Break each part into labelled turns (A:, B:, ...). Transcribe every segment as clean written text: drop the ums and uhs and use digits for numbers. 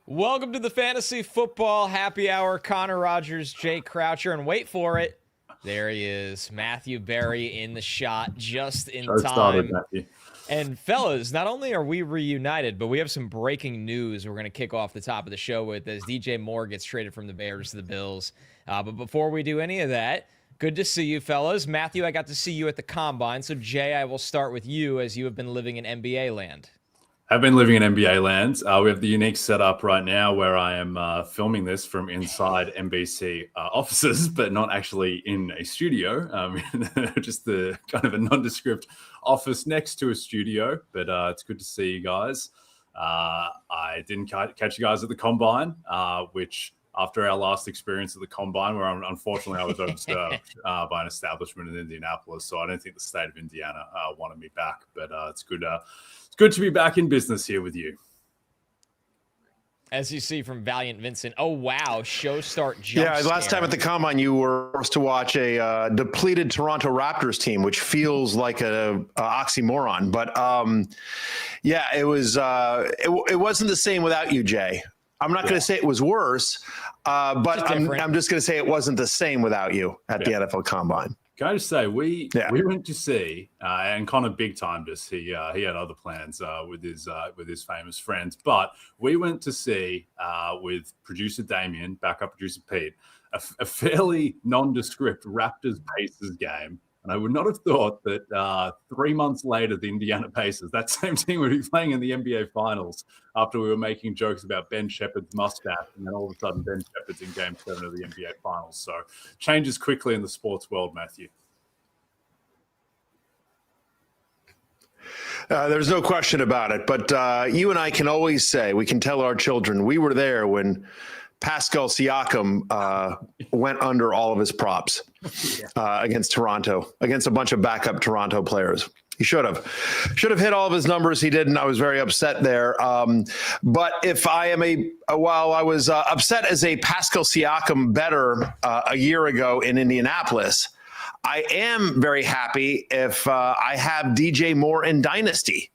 A: Welcome to the Fantasy Football Happy Hour. Connor Rogers, Jake Croucher, and wait for it. There he is, Matthew Berry in the shot just in time.
B: Started, Matthew.
A: And fellas, not only are we reunited, but we have some breaking news we're going to kick off the top of the show with as DJ Moore gets traded from the Bears to the Bills. But before we do any of that, good to see you, fellas. Matthew, I got to see you at the Combine. So, Jay, I will start with you as you have been living in NBA land.
B: I've been living in NBA land. We have the unique setup right now where I am filming this from inside NBC offices, but not actually in a studio. Just the kind of a nondescript office next to a studio. But it's good to see you guys. I didn't catch you guys at the Combine, which after our last experience at the Combine, where unfortunately I was overserved by an establishment in Indianapolis. So I don't think the state of Indiana wanted me back. But it's good. Good to be back in business here with you.
A: As you see from Valiant Vincent, oh, wow, show start jump
C: Yeah, last time at the Combine, you were forced to watch a depleted Toronto Raptors team, which feels like a oxymoron. But, yeah, it was. It wasn't the same without you, Jay. I'm not going to say it was worse, but I'm just going to say it wasn't the same without you at the NFL Combine.
B: Can I just say, we went to see, and Connor big timed us. He had other plans with his famous friends, but we went to see with producer Damien, backup producer Pete, a fairly nondescript Raptors Pacers game. And I would not have thought that 3 months later, the Indiana Pacers, that same team, would be playing in the NBA Finals after we were making jokes about Ben Shepherd's mustache. And then all of a sudden, Ben Shepherd's in Game 7 of the NBA Finals. So changes quickly in the sports world, Matthew.
C: There's no question about it. But you and I can always say, we can tell our children, we were there when Pascal Siakam went under all of his props against Toronto, against a bunch of backup Toronto players. He should have hit all of his numbers. He didn't. I was very upset there. But if I am while I was upset as a Pascal Siakam bettor a year ago in Indianapolis, I am very happy if I have DJ Moore in Dynasty,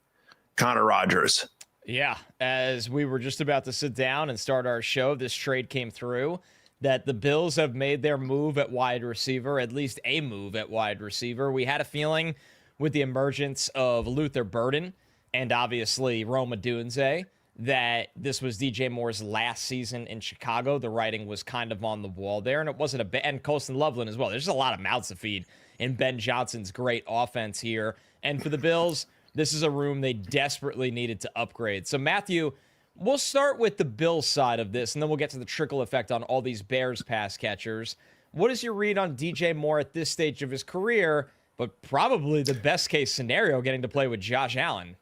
C: Connor Rogers.
A: Yeah, as we were just about to sit down and start our show, this trade came through that the Bills have made their move at wide receiver, at least a move at wide receiver. We had a feeling with the emergence of Luther Burden and obviously Rome Odunze that this was DJ Moore's last season in Chicago. The writing was kind of on the wall there, and it wasn't and Colston Loveland as well. There's just a lot of mouths to feed in Ben Johnson's great offense here. And for the Bills, this is a room they desperately needed to upgrade. So, Matthew, we'll start with the Bills side of this, and then we'll get to the trickle effect on all these Bears pass catchers. What is your read on DJ Moore at this stage of his career, but probably the best-case scenario, getting to play with Josh Allen?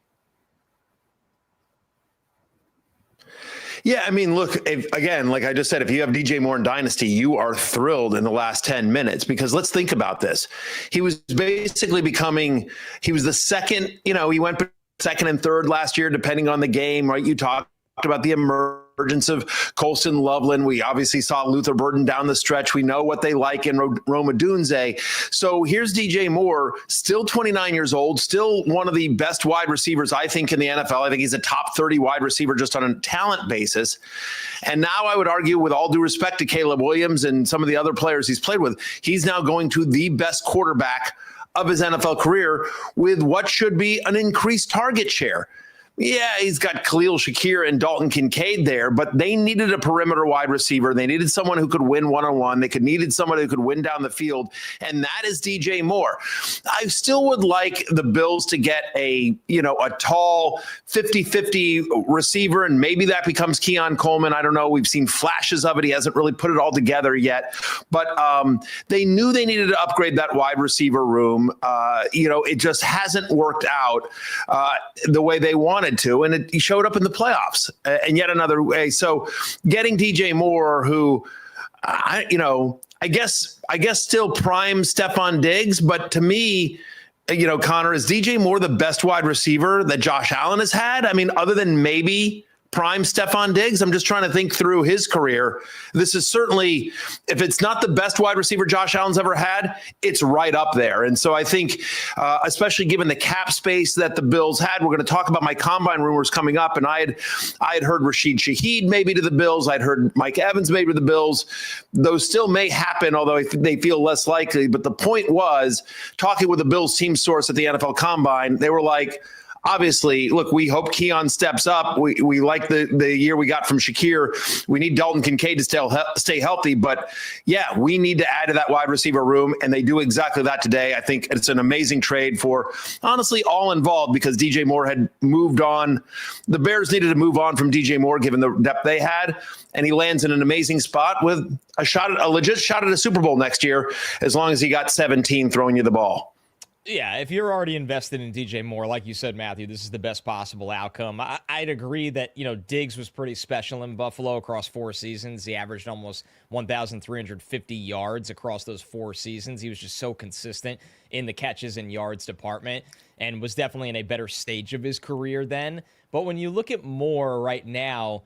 C: Yeah, I mean, look, again, like I just said, if you have DJ Moore in Dynasty, you are thrilled in the last 10 minutes because let's think about this. He was basically he was the second, he went second and third last year, depending on the game, right? You talked about the emergence of Colston Loveland. We obviously saw Luther Burden down the stretch. We know what they like in Rome Odunze. So here's DJ Moore, still 29 years old, still one of the best wide receivers, I think, in the NFL. I think he's a top 30 wide receiver just on a talent basis. And now I would argue, with all due respect to Caleb Williams and some of the other players he's played with, he's now going to the best quarterback of his NFL career with what should be an increased target share. Yeah, he's got Khalil Shakir and Dalton Kincaid there, but they needed a perimeter wide receiver. They needed someone who could win one-on-one. They needed someone who could win down the field, and that is DJ Moore. I still would like the Bills to get a tall 50-50 receiver, and maybe that becomes Keon Coleman. I don't know. We've seen flashes of it. He hasn't really put it all together yet, but they knew they needed to upgrade that wide receiver room. It just hasn't worked out the way they wanted to, and he showed up in the playoffs in yet another way. So getting DJ Moore, who, I guess still prime Stefon Diggs, but to me, Connor, is DJ Moore the best wide receiver that Josh Allen has had? I mean, other than maybe prime Stefon Diggs? I'm just trying to think through his career. This is certainly, if it's not the best wide receiver Josh Allen's ever had, it's right up there. And so I think, especially given the cap space that the Bills had, we're going to talk about my combine rumors coming up. And I had heard Rashid Shaheed maybe to the Bills. I'd heard Mike Evans maybe to the Bills. Those still may happen, although they feel less likely. But the point was, talking with the Bills team source at the NFL Combine, they were like, obviously, look, we hope Keon steps up. We like the year we got from Shakir. We need Dalton Kincaid to stay healthy. But, yeah, we need to add to that wide receiver room, and they do exactly that today. I think it's an amazing trade for, honestly, all involved, because DJ Moore had moved on. The Bears needed to move on from DJ Moore given the depth they had, and he lands in an amazing spot with a legit shot at a Super Bowl next year, as long as he got 17 throwing you the ball.
A: Yeah, if you're already invested in DJ Moore, like you said, Matthew, this is the best possible outcome. I'd agree that, Diggs was pretty special in Buffalo across 4 seasons. He averaged almost 1,350 yards across those 4 seasons. He was just so consistent in the catches and yards department and was definitely in a better stage of his career then. But when you look at Moore right now,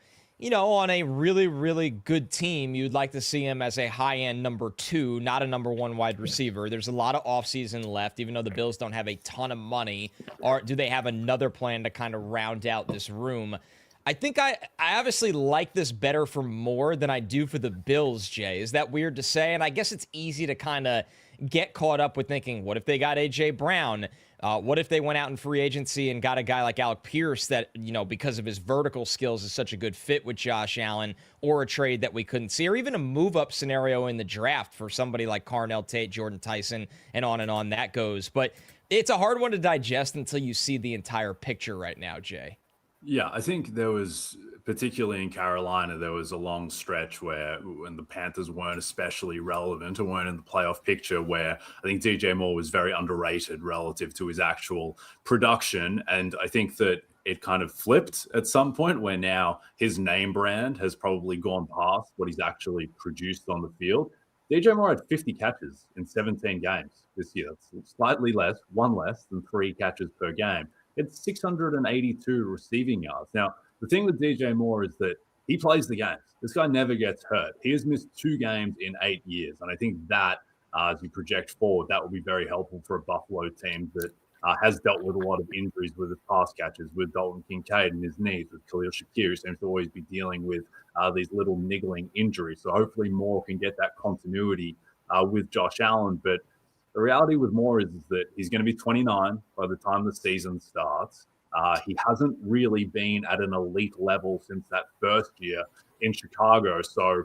A: on a really, really good team, you'd like to see him as a high-end number 2, not a number 1 wide receiver. There's a lot of offseason left, even though the Bills don't have a ton of money. Or do they have another plan to kind of round out this room? I think I obviously like this better for Moore than I do for the Bills, Jay. Is that weird to say? And I guess it's easy to kind of get caught up with thinking, what if they got A.J. Brown? What if they went out in free agency and got a guy like Alec Pierce that, because of his vertical skills is such a good fit with Josh Allen, or a trade that we couldn't see, or even a move-up scenario in the draft for somebody like Carnell Tate, Jordan Tyson, and on that goes. But it's a hard one to digest until you see the entire picture right now, Jay.
B: Yeah, I think there was, particularly in Carolina, there was a long stretch when the Panthers weren't especially relevant or weren't in the playoff picture, where I think DJ Moore was very underrated relative to his actual production. And I think that it kind of flipped at some point, where now his name brand has probably gone past what he's actually produced on the field. DJ Moore had 50 catches in 17 games this year. It's slightly less, 1 less than 3 catches per game. It's 682 receiving yards. Now, the thing with DJ Moore is that he plays the games. This guy never gets hurt. He has missed 2 games in 8 years. And I think that, as you project forward, that will be very helpful for a Buffalo team that has dealt with a lot of injuries with his pass catches, with Dalton Kincaid and his knees, with Khalil Shakir, who seems to always be dealing with these little niggling injuries. So hopefully Moore can get that continuity with Josh Allen. But the reality with Moore is that he's going to be 29 by the time the season starts. He hasn't really been at an elite level since that first year in Chicago. So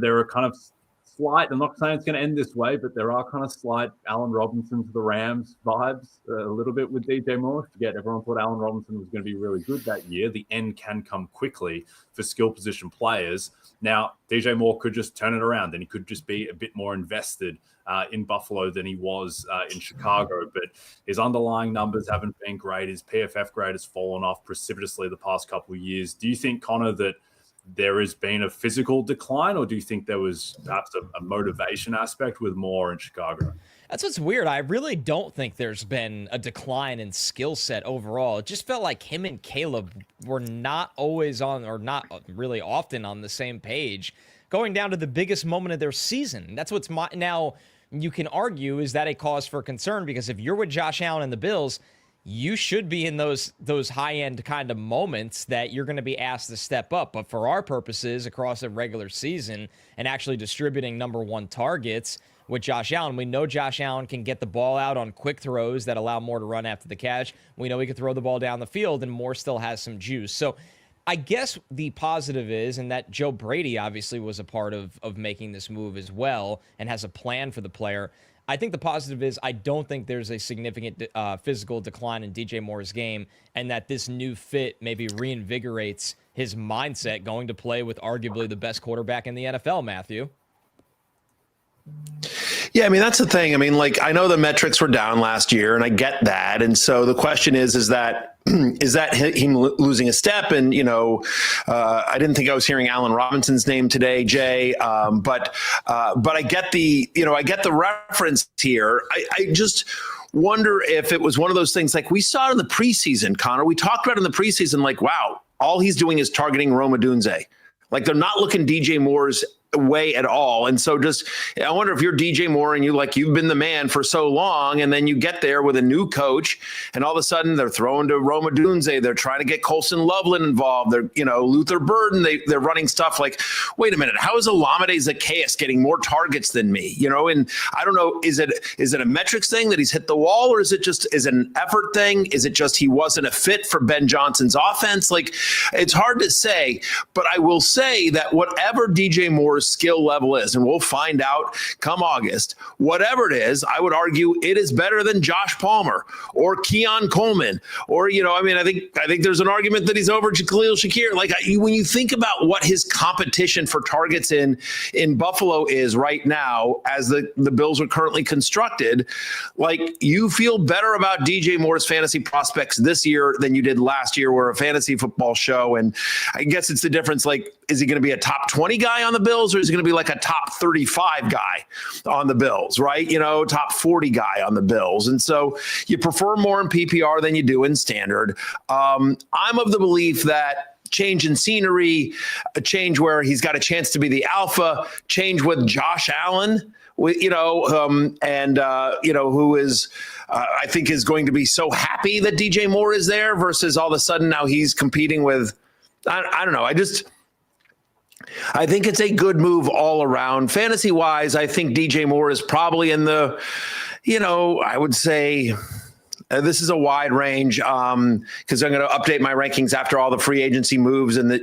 B: there are kind of slight, I'm not saying it's going to end this way, but there are kind of slight Allen Robinson to the Rams vibes a little bit with DJ Moore. Forget, everyone thought Allen Robinson was going to be really good that year. The end can come quickly for skill position players. Now, DJ Moore could just turn it around, and he could just be a bit more invested in Buffalo than he was in Chicago. But his underlying numbers haven't been great. His PFF grade has fallen off precipitously the past couple of years. Do you think, Connor, that there has been a physical decline, or do you think there was perhaps a motivation aspect with Moore in Chicago?
A: That's what's weird. I really don't think there's been a decline in skill set overall. It just felt like him and Caleb were not always on, or not really often on the same page, going down to the biggest moment of their season. That's what's now you can argue, is that a cause for concern? Because if you're with Josh Allen and the Bills, you should be in those high-end kind of moments that you're going to be asked to step up. But for our purposes, across a regular season and actually distributing number 1 targets with Josh Allen, we know Josh Allen can get the ball out on quick throws that allow Moore to run after the catch. We know he can throw the ball down the field, and Moore still has some juice. So I guess the positive is, and that Joe Brady obviously was a part of making this move as well and has a plan for the player. I think the positive is I don't think there's a significant physical decline in DJ Moore's game, and that this new fit maybe reinvigorates his mindset going to play with arguably the best quarterback in the NFL, Matthew.
C: Yeah, I mean, that's the thing. I mean, like, I know the metrics were down last year, and I get that. And so the question is that him losing a step? And, I didn't think I was hearing Allen Robinson's name today, Jay. But I get the reference here. I just wonder if it was one of those things, like we saw it in the preseason, Connor. We talked about it in the preseason, like, wow, all he's doing is targeting Rome Odunze. Like they're not looking DJ Moore's way at all. And so I wonder if you're DJ Moore and you've been the man for so long, and then you get there with a new coach and all of a sudden they're throwing to Roma Dunze. They're trying to get Colson Loveland involved. They're, Luther Burden. They're running stuff like, wait a minute, how is Olamide Zacchaeus getting more targets than me? And I don't know, is it a metrics thing that he's hit the wall, or is it an effort thing? Is it just he wasn't a fit for Ben Johnson's offense? Like, it's hard to say, but I will say that whatever DJ Moore's skill level is, and we'll find out come August, whatever it is, I would argue it is better than Josh Palmer or Keon Coleman, or, I think there's an argument that he's over Khalil Shakir. Like, when you think about what his competition for targets in Buffalo is right now, as the Bills are currently constructed, like, you feel better about DJ Moore's fantasy prospects this year than you did last year. We're a fantasy football show, and I guess it's the difference. Like, is he going to be a top 20 guy on the Bills, or is he going to be like a top 35 guy on the Bills, right? Top 40 guy on the Bills. And so you prefer more in PPR than you do in standard. I'm of the belief that change in scenery, a change where he's got a chance to be the alpha, change with Josh Allen, who is, I think, is going to be so happy that DJ Moore is there versus all of a sudden now he's competing with, I don't know. I think it's a good move all around. Fantasy wise, I think DJ Moore is probably in the, I would say this is a wide range because I'm going to update my rankings after all the free agency moves and the,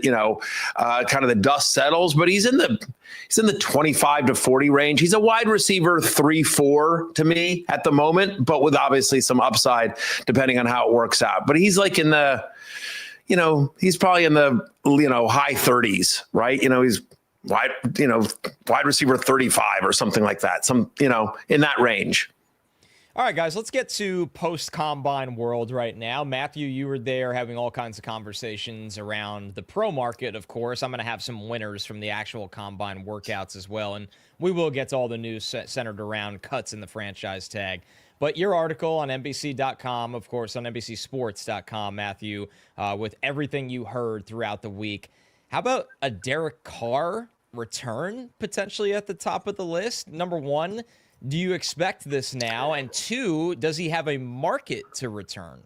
C: kind of the dust settles, but he's in the 25 to 40 range. He's a wide receiver 3-4 to me at the moment, but with obviously some upside depending on how it works out. But he's like in the, he's probably in the, high 30s, right? He's wide receiver 35 or something like that. In that range.
A: All right, guys, let's get to post-combine world right now. Matthew, you were there having all kinds of conversations around the pro market, of course. I'm going to have some winners from the actual combine workouts as well, and we will get to all the news centered around cuts in the franchise tag. But your article on NBC.com, of course, on NBCSports.com, Matthew, with everything you heard throughout the week. How about a Derek Carr return potentially at the top of the list? Number one, do you expect this now? And two, does he have a market to return?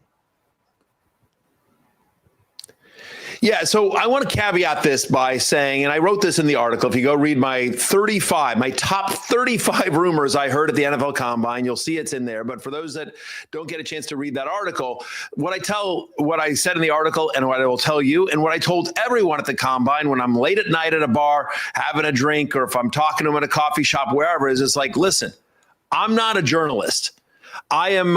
C: Yeah, so I want to caveat this by saying, and I wrote this in the article, if you go read my top 35 rumors I heard at the NFL Combine, you'll see it's in there. But for those that don't get a chance to read that article, what I said in the article and what I will tell you and what I told everyone at the Combine when I'm late at night at a bar having a drink, or if I'm talking to them at a coffee shop, wherever, is it's like, listen, I'm not a journalist. I am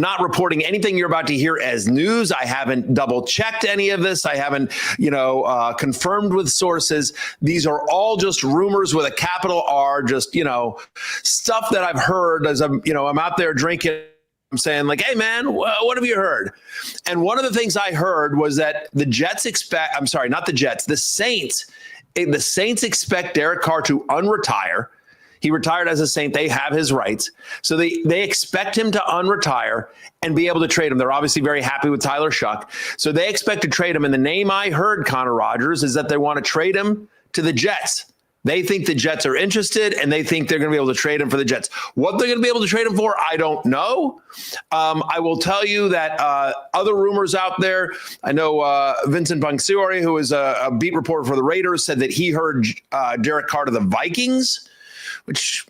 C: not reporting anything you're about to hear as news. I haven't double checked any of this. I haven't, confirmed with sources. These are all just rumors with a capital R, just, stuff that I've heard as I'm out there drinking. I'm saying like, hey man, what have you heard? And one of the things I heard was that the Saints expect Derek Carr to unretire. He retired as a Saint. They have his rights. So they expect him to unretire and be able to trade him. They're obviously very happy with Tyler Shuck. So they expect to trade him. And the name I heard, Connor Rogers, is that they want to trade him to the Jets. They think the Jets are interested, and they think they're going to be able to trade him for the Jets. What they're going to be able to trade him for, I don't know. I will tell you that other rumors out there, I know Vincent Bansiori, who is a beat reporter for the Raiders, said that he heard Derek Carr to the Vikings, which,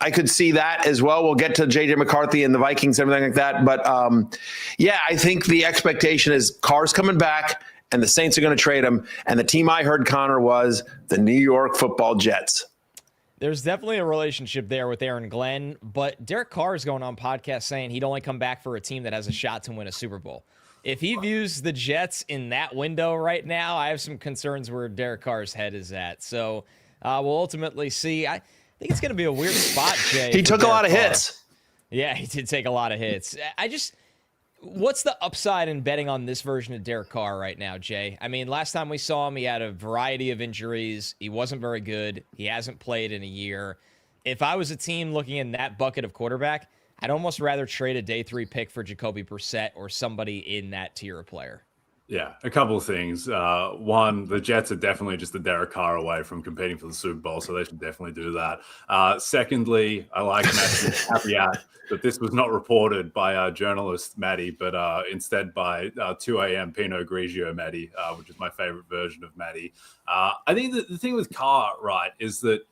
C: I could see that as well. We'll get to J.J. McCarthy and the Vikings and everything like that. But, I think the expectation is Carr's coming back and the Saints are going to trade him. And the team I heard, Connor, was the New York Football Jets.
A: There's definitely a relationship there with Aaron Glenn, but Derek Carr is going on podcast saying he'd only come back for a team that has a shot to win a Super Bowl. If he views the Jets in that window right now, I have some concerns where Derek Carr's head is at. So we'll ultimately see. I think it's going to be a weird spot, Jay.
C: He took a lot of hits.
A: Yeah, he did take a lot of hits. What's the upside in betting on this version of Derek Carr right now, Jay? I mean, last time we saw him, he had a variety of injuries. He wasn't very good. He hasn't played in a year. If I was a team looking in that bucket of quarterback, I'd almost rather trade a day 3 pick for Jacoby Brissett or somebody in that tier of player.
B: Yeah, a couple of things. One, the Jets are definitely just a Derek Carr away from competing for the Super Bowl, so they should definitely do that. Secondly, I like Matt's caveat that this was not reported by journalist Maddie, but instead by 2 a.m. Pinot Grigio Maddie, which is my favorite version of Maddie. I think that the thing with Carr, right, is that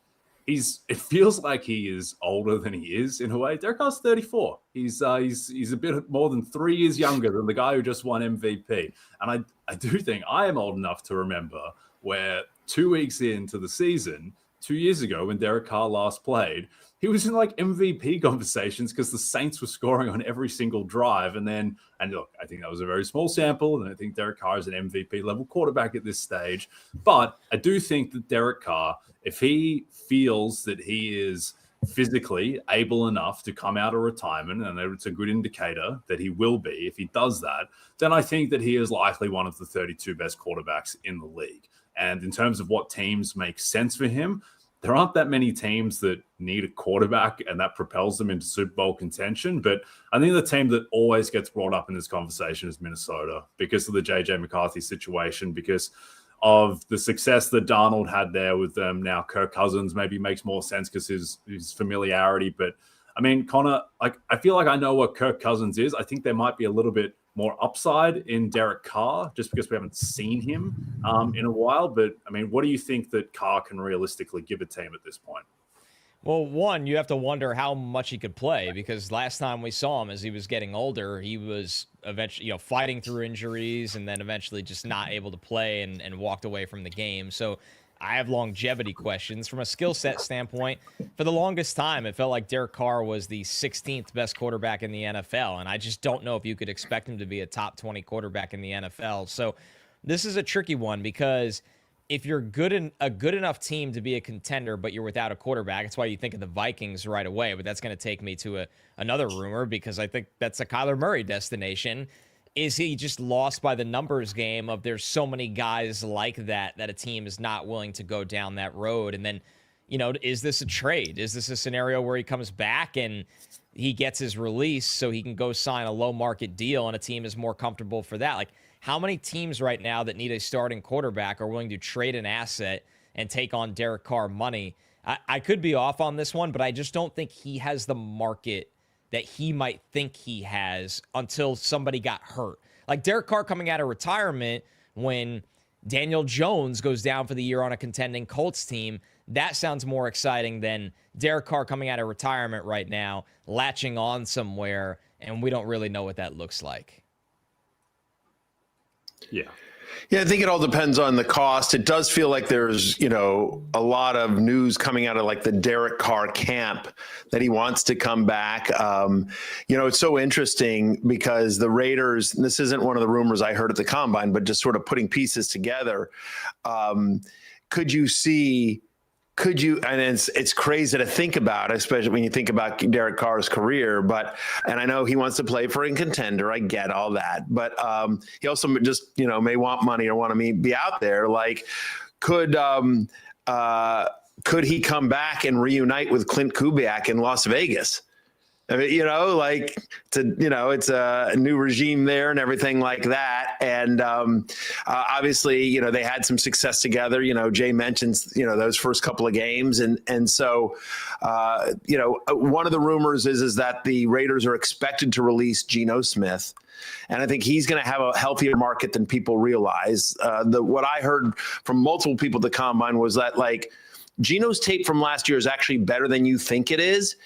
B: it feels like he is older than he is in a way. Derek Carr's 34. He's a bit more than 3 years younger than the guy who just won MVP. And I do think I am old enough to remember where 2 weeks into the season, 2 years ago when Derek Carr last played, he was in like MVP conversations because the Saints were scoring on every single drive. And look, I think that was a very small sample. And I think Derek Carr is an MVP level quarterback at this stage. But I do think that Derek Carr, if he feels that he is physically able enough to come out of retirement, and it's a good indicator that he will be, if he does that, then I think that he is likely one of the 32 best quarterbacks in the league. And in terms of what teams make sense for him, there aren't that many teams that need a quarterback and that propels them into Super Bowl contention. But I think the team that always gets brought up in this conversation is Minnesota because of the JJ McCarthy situation, because of the success that Darnold had there with them. Now Kirk Cousins maybe makes more sense because his familiarity. But I mean, Connor, like I feel like I know what Kirk Cousins is. I think there might be a little bit more upside in Derek Carr just because we haven't seen him in a while. But I mean, what do you think that Carr can realistically give a team at this point?
A: Well, one, you have to wonder how much he could play because last time we saw him as he was getting older, he was eventually, fighting through injuries and then eventually just not able to play and walked away from the game. So I have longevity questions. From a skill set standpoint, for the longest time, it felt like Derek Carr was the 16th best quarterback in the NFL. And I just don't know if you could expect him to be a top 20 quarterback in the NFL. So this is a tricky one because if you're a good enough team to be a contender, but you're without a quarterback, that's why you think of the Vikings right away. But that's going to take me to another rumor because I think that's a Kyler Murray destination. Is he just lost by the numbers game of there's so many guys like that a team is not willing to go down that road? And then, is this a trade? Is this a scenario where he comes back and he gets his release so he can go sign a low market deal and a team is more comfortable for that? Like, how many teams right now that need a starting quarterback are willing to trade an asset and take on Derek Carr money? I could be off on this one, but I just don't think he has the market that he might think he has until somebody got hurt. Like Derek Carr coming out of retirement when Daniel Jones goes down for the year on a contending Colts team, that sounds more exciting than Derek Carr coming out of retirement right now, latching on somewhere, and we don't really know what that looks like.
B: Yeah.
C: Yeah, I think it all depends on the cost. It does feel like there's, a lot of news coming out of like the Derek Carr camp that he wants to come back. It's so interesting because the Raiders, and this isn't one of the rumors I heard at the Combine, but just sort of putting pieces together. And it's crazy to think about, especially when you think about Derek Carr's career. And I know he wants to play for a contender. I get all that. But he also just, may want money or want to be out there. Like, could he come back and reunite with Clint Kubiak in Las Vegas? I mean, it's a new regime there and everything like that. And obviously, they had some success together. Jay mentions, those first couple of games. And so, one of the rumors is that the Raiders are expected to release Geno Smith. And I think he's going to have a healthier market than people realize. What I heard from multiple people at the Combine was that, like, Geno's tape from last year is actually better than you think it is.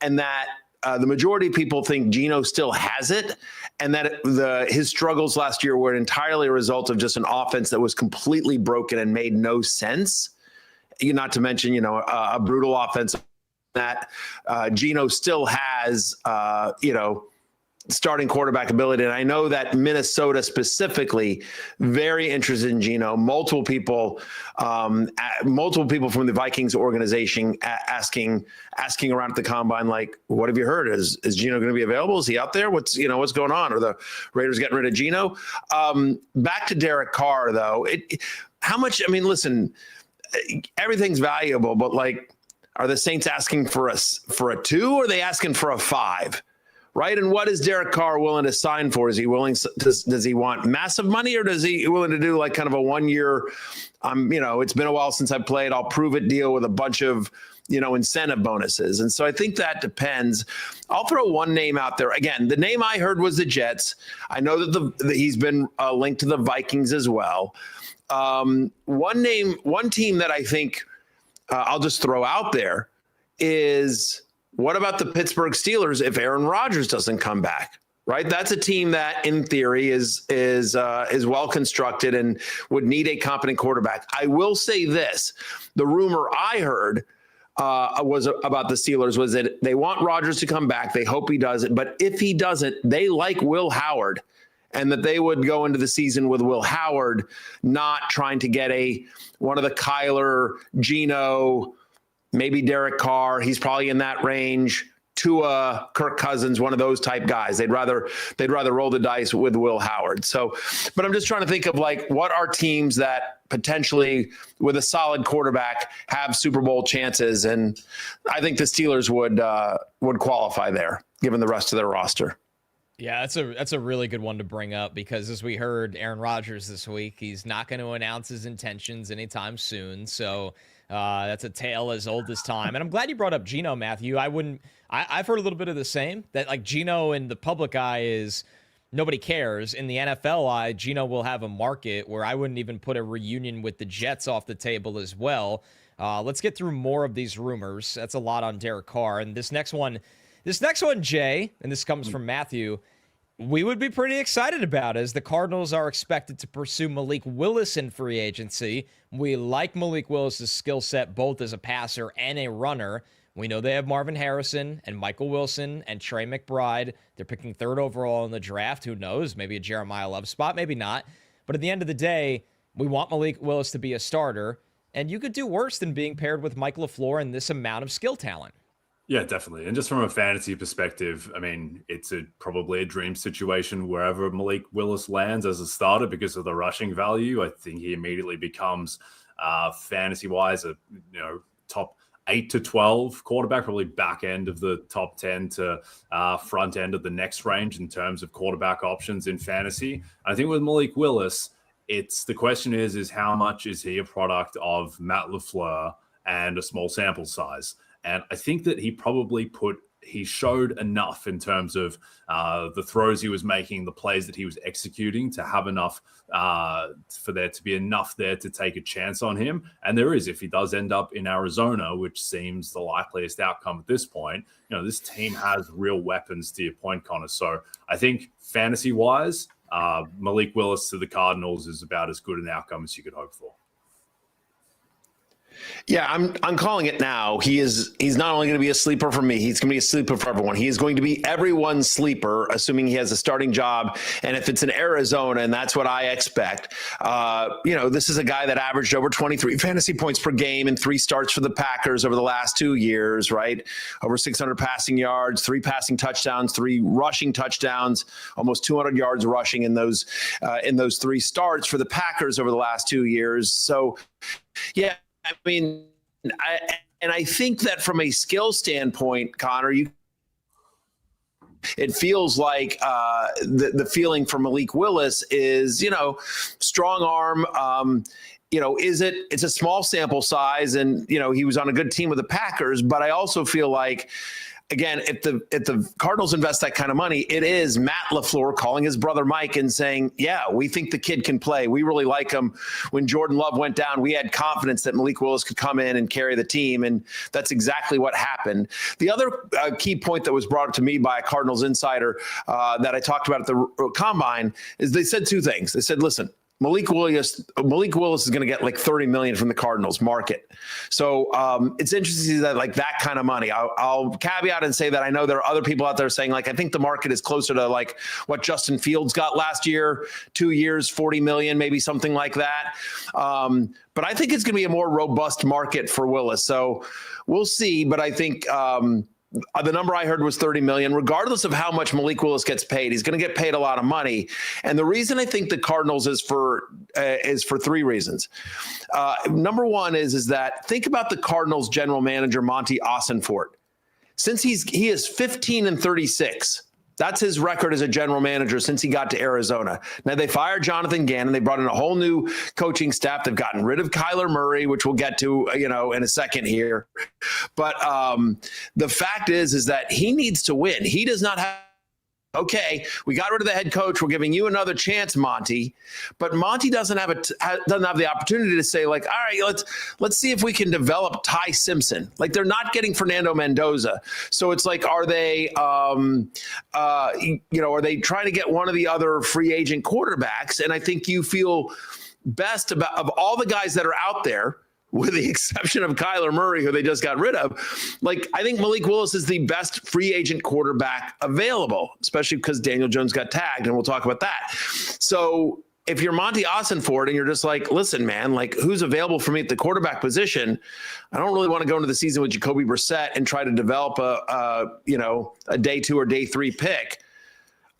C: And that the majority of people think Geno still has it, and that his struggles last year were entirely a result of just an offense that was completely broken and made no sense. Not to mention, a brutal offense that Geno still has, starting quarterback ability. And I know that Minnesota specifically very interested in Geno. Multiple people from the Vikings organization asking around at the Combine, like, what have you heard? Is Geno going to be available? Is he out there? What's going on? Are the Raiders getting rid of Geno? Back to Derek Carr though. Listen, everything's valuable, but like, are the Saints asking for a 2 or are they asking for a 5? right? And what is Derek Carr willing to sign for? Is he willing? Does he want massive money, or does he willing to do like kind of a 1 year? It's been a while since I played. I'll prove it deal with a bunch of incentive bonuses. And so I think that depends. I'll throw one name out there. Again, the name I heard was the Jets. I know that he's been linked to the Vikings as well. One team that I think I'll just throw out there is, what about the Pittsburgh Steelers if Aaron Rodgers doesn't come back? Right, that's a team that, in theory, is well constructed and would need a competent quarterback. I will say this: the rumor I heard was about the Steelers was that they want Rodgers to come back. They hope he does it, but if he doesn't, they like Will Howard, and that they would go into the season with Will Howard, not trying to get one of the Kyler, Geno, maybe Derek Carr. He's probably in that range. Tua, Kirk Cousins, one of those type guys. They'd rather roll the dice with Will Howard. So, but I'm just trying to think of like, what are teams that potentially with a solid quarterback have Super Bowl chances? And I think the Steelers would qualify there, given the rest of their roster.
A: Yeah, that's a really good one to bring up, because as we heard Aaron Rodgers this week, he's not going to announce his intentions anytime soon. So that's a tale as old as time. And I'm glad you brought up Geno, Matthew. I've heard a little bit of the same, that like Geno in the public eye is nobody cares. In the NFL eye, Geno will have a market where I wouldn't even put a reunion with the Jets off the table as well. Let's get through more of these rumors. That's a lot on Derek Carr. And this next one, Jay, and this comes from Matthew, we would be pretty excited about, as the Cardinals are expected to pursue Malik Willis in free agency. We like Malik Willis' skill set both as a passer and a runner. We know they have Marvin Harrison and Michael Wilson and Trey McBride. They're picking 3rd overall in the draft. Who knows? Maybe a Jeremiah Love spot, maybe not. But at the end of the day, we want Malik Willis to be a starter, and you could do worse than being paired with Mike LaFleur and this amount of skill talent.
B: Yeah, definitely. And just from a fantasy perspective, I mean, it's probably a dream situation wherever Malik Willis lands as a starter because of the rushing value. I think he immediately becomes fantasy-wise a top 8 to 12 quarterback, probably back end of the top 10 to front end of the next range in terms of quarterback options in fantasy. I think with Malik Willis, the question is how much is he a product of Matt LaFleur and a small sample size? And I think that he showed enough in terms of the throws he was making, the plays that he was executing, to have enough for there to be enough there to take a chance on him. And there is, if he does end up in Arizona, which seems the likeliest outcome at this point. This team has real weapons, to your point, Connor. So I think fantasy-wise, Malik Willis to the Cardinals is about as good an outcome as you could hope for.
C: Yeah, I'm calling it now. He's not only going to be a sleeper for me, he's going to be a sleeper for everyone. He is going to be everyone's sleeper, assuming he has a starting job. And if it's in Arizona, and that's what I expect, this is a guy that averaged over 23 fantasy points per game in 3 starts for the Packers over the last 2 years, right? Over 600 passing yards, 3 passing touchdowns, 3 rushing touchdowns, almost 200 yards rushing in those 3 starts for the Packers over the last 2 years. So, yeah. I mean, I think that from a skill standpoint, Connor, it feels like the feeling for Malik Willis is, strong arm. It's a small sample size, and he was on a good team with the Packers, but I also feel like, again, if the Cardinals invest that kind of money, it is Matt LaFleur calling his brother Mike and saying, yeah, we think the kid can play. We really like him. When Jordan Love went down, we had confidence that Malik Willis could come in and carry the team, and that's exactly what happened. The other key point that was brought up to me by a Cardinals insider that I talked about at the Combine is they said 2 things. They said, listen, Malik Willis is going to get like $30 million from the Cardinals market. So it's interesting to see that, like, that kind of money. I'll caveat and say that I know there are other people out there saying, like, I think the market is closer to like what Justin Fields got last year, 2 years, $40 million, maybe something like that. But I think it's going to be a more robust market for Willis. So we'll see. But I think the number I heard was $30 million. Regardless of how much Malik Willis gets paid, he's going to get paid a lot of money. And the reason I think the Cardinals is for 3 reasons. Number one is that think about the Cardinals general manager, Monty Ossenfort. Since he is 15-36 That's his record as a general manager since he got to Arizona. Now, they fired Jonathan Gannon. They brought in a whole new coaching staff. They've gotten rid of Kyler Murray, which we'll get to, in a second here. But the fact is that he needs to win. He does not have. Okay, we got rid of the head coach. We're giving you another chance, Monty. But Monty doesn't have the opportunity to say, like, all right, let's see if we can develop Ty Simpson. Like, they're not getting Fernando Mendoza. So it's like, are they trying to get one of the other free agent quarterbacks? And I think you feel best about, of all the guys that are out there, with the exception of Kyler Murray, who they just got rid of, like, I think Malik Willis is the best free agent quarterback available, especially because Daniel Jones got tagged, and we'll talk about that. So if you're Monty Ossenford and you're just like, listen, man, like, who's available for me at the quarterback position? I don't really want to go into the season with Jacoby Brissett and try to develop a day 2 or day 3 pick.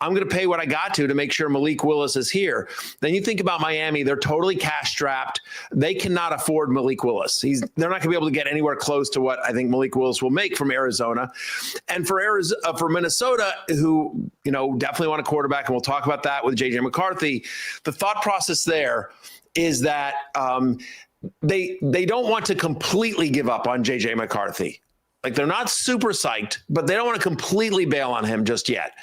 C: I'm going to pay what I got to make sure Malik Willis is here. Then you think about Miami. They're totally cash strapped. They cannot afford Malik Willis. They're not going to be able to get anywhere close to what I think Malik Willis will make from Arizona. And for Minnesota, who, definitely want a quarterback, and we'll talk about that with J.J. McCarthy, the thought process there is that they don't want to completely give up on J.J. McCarthy. Like, they're not super psyched, but they don't want to completely bail on him just yet.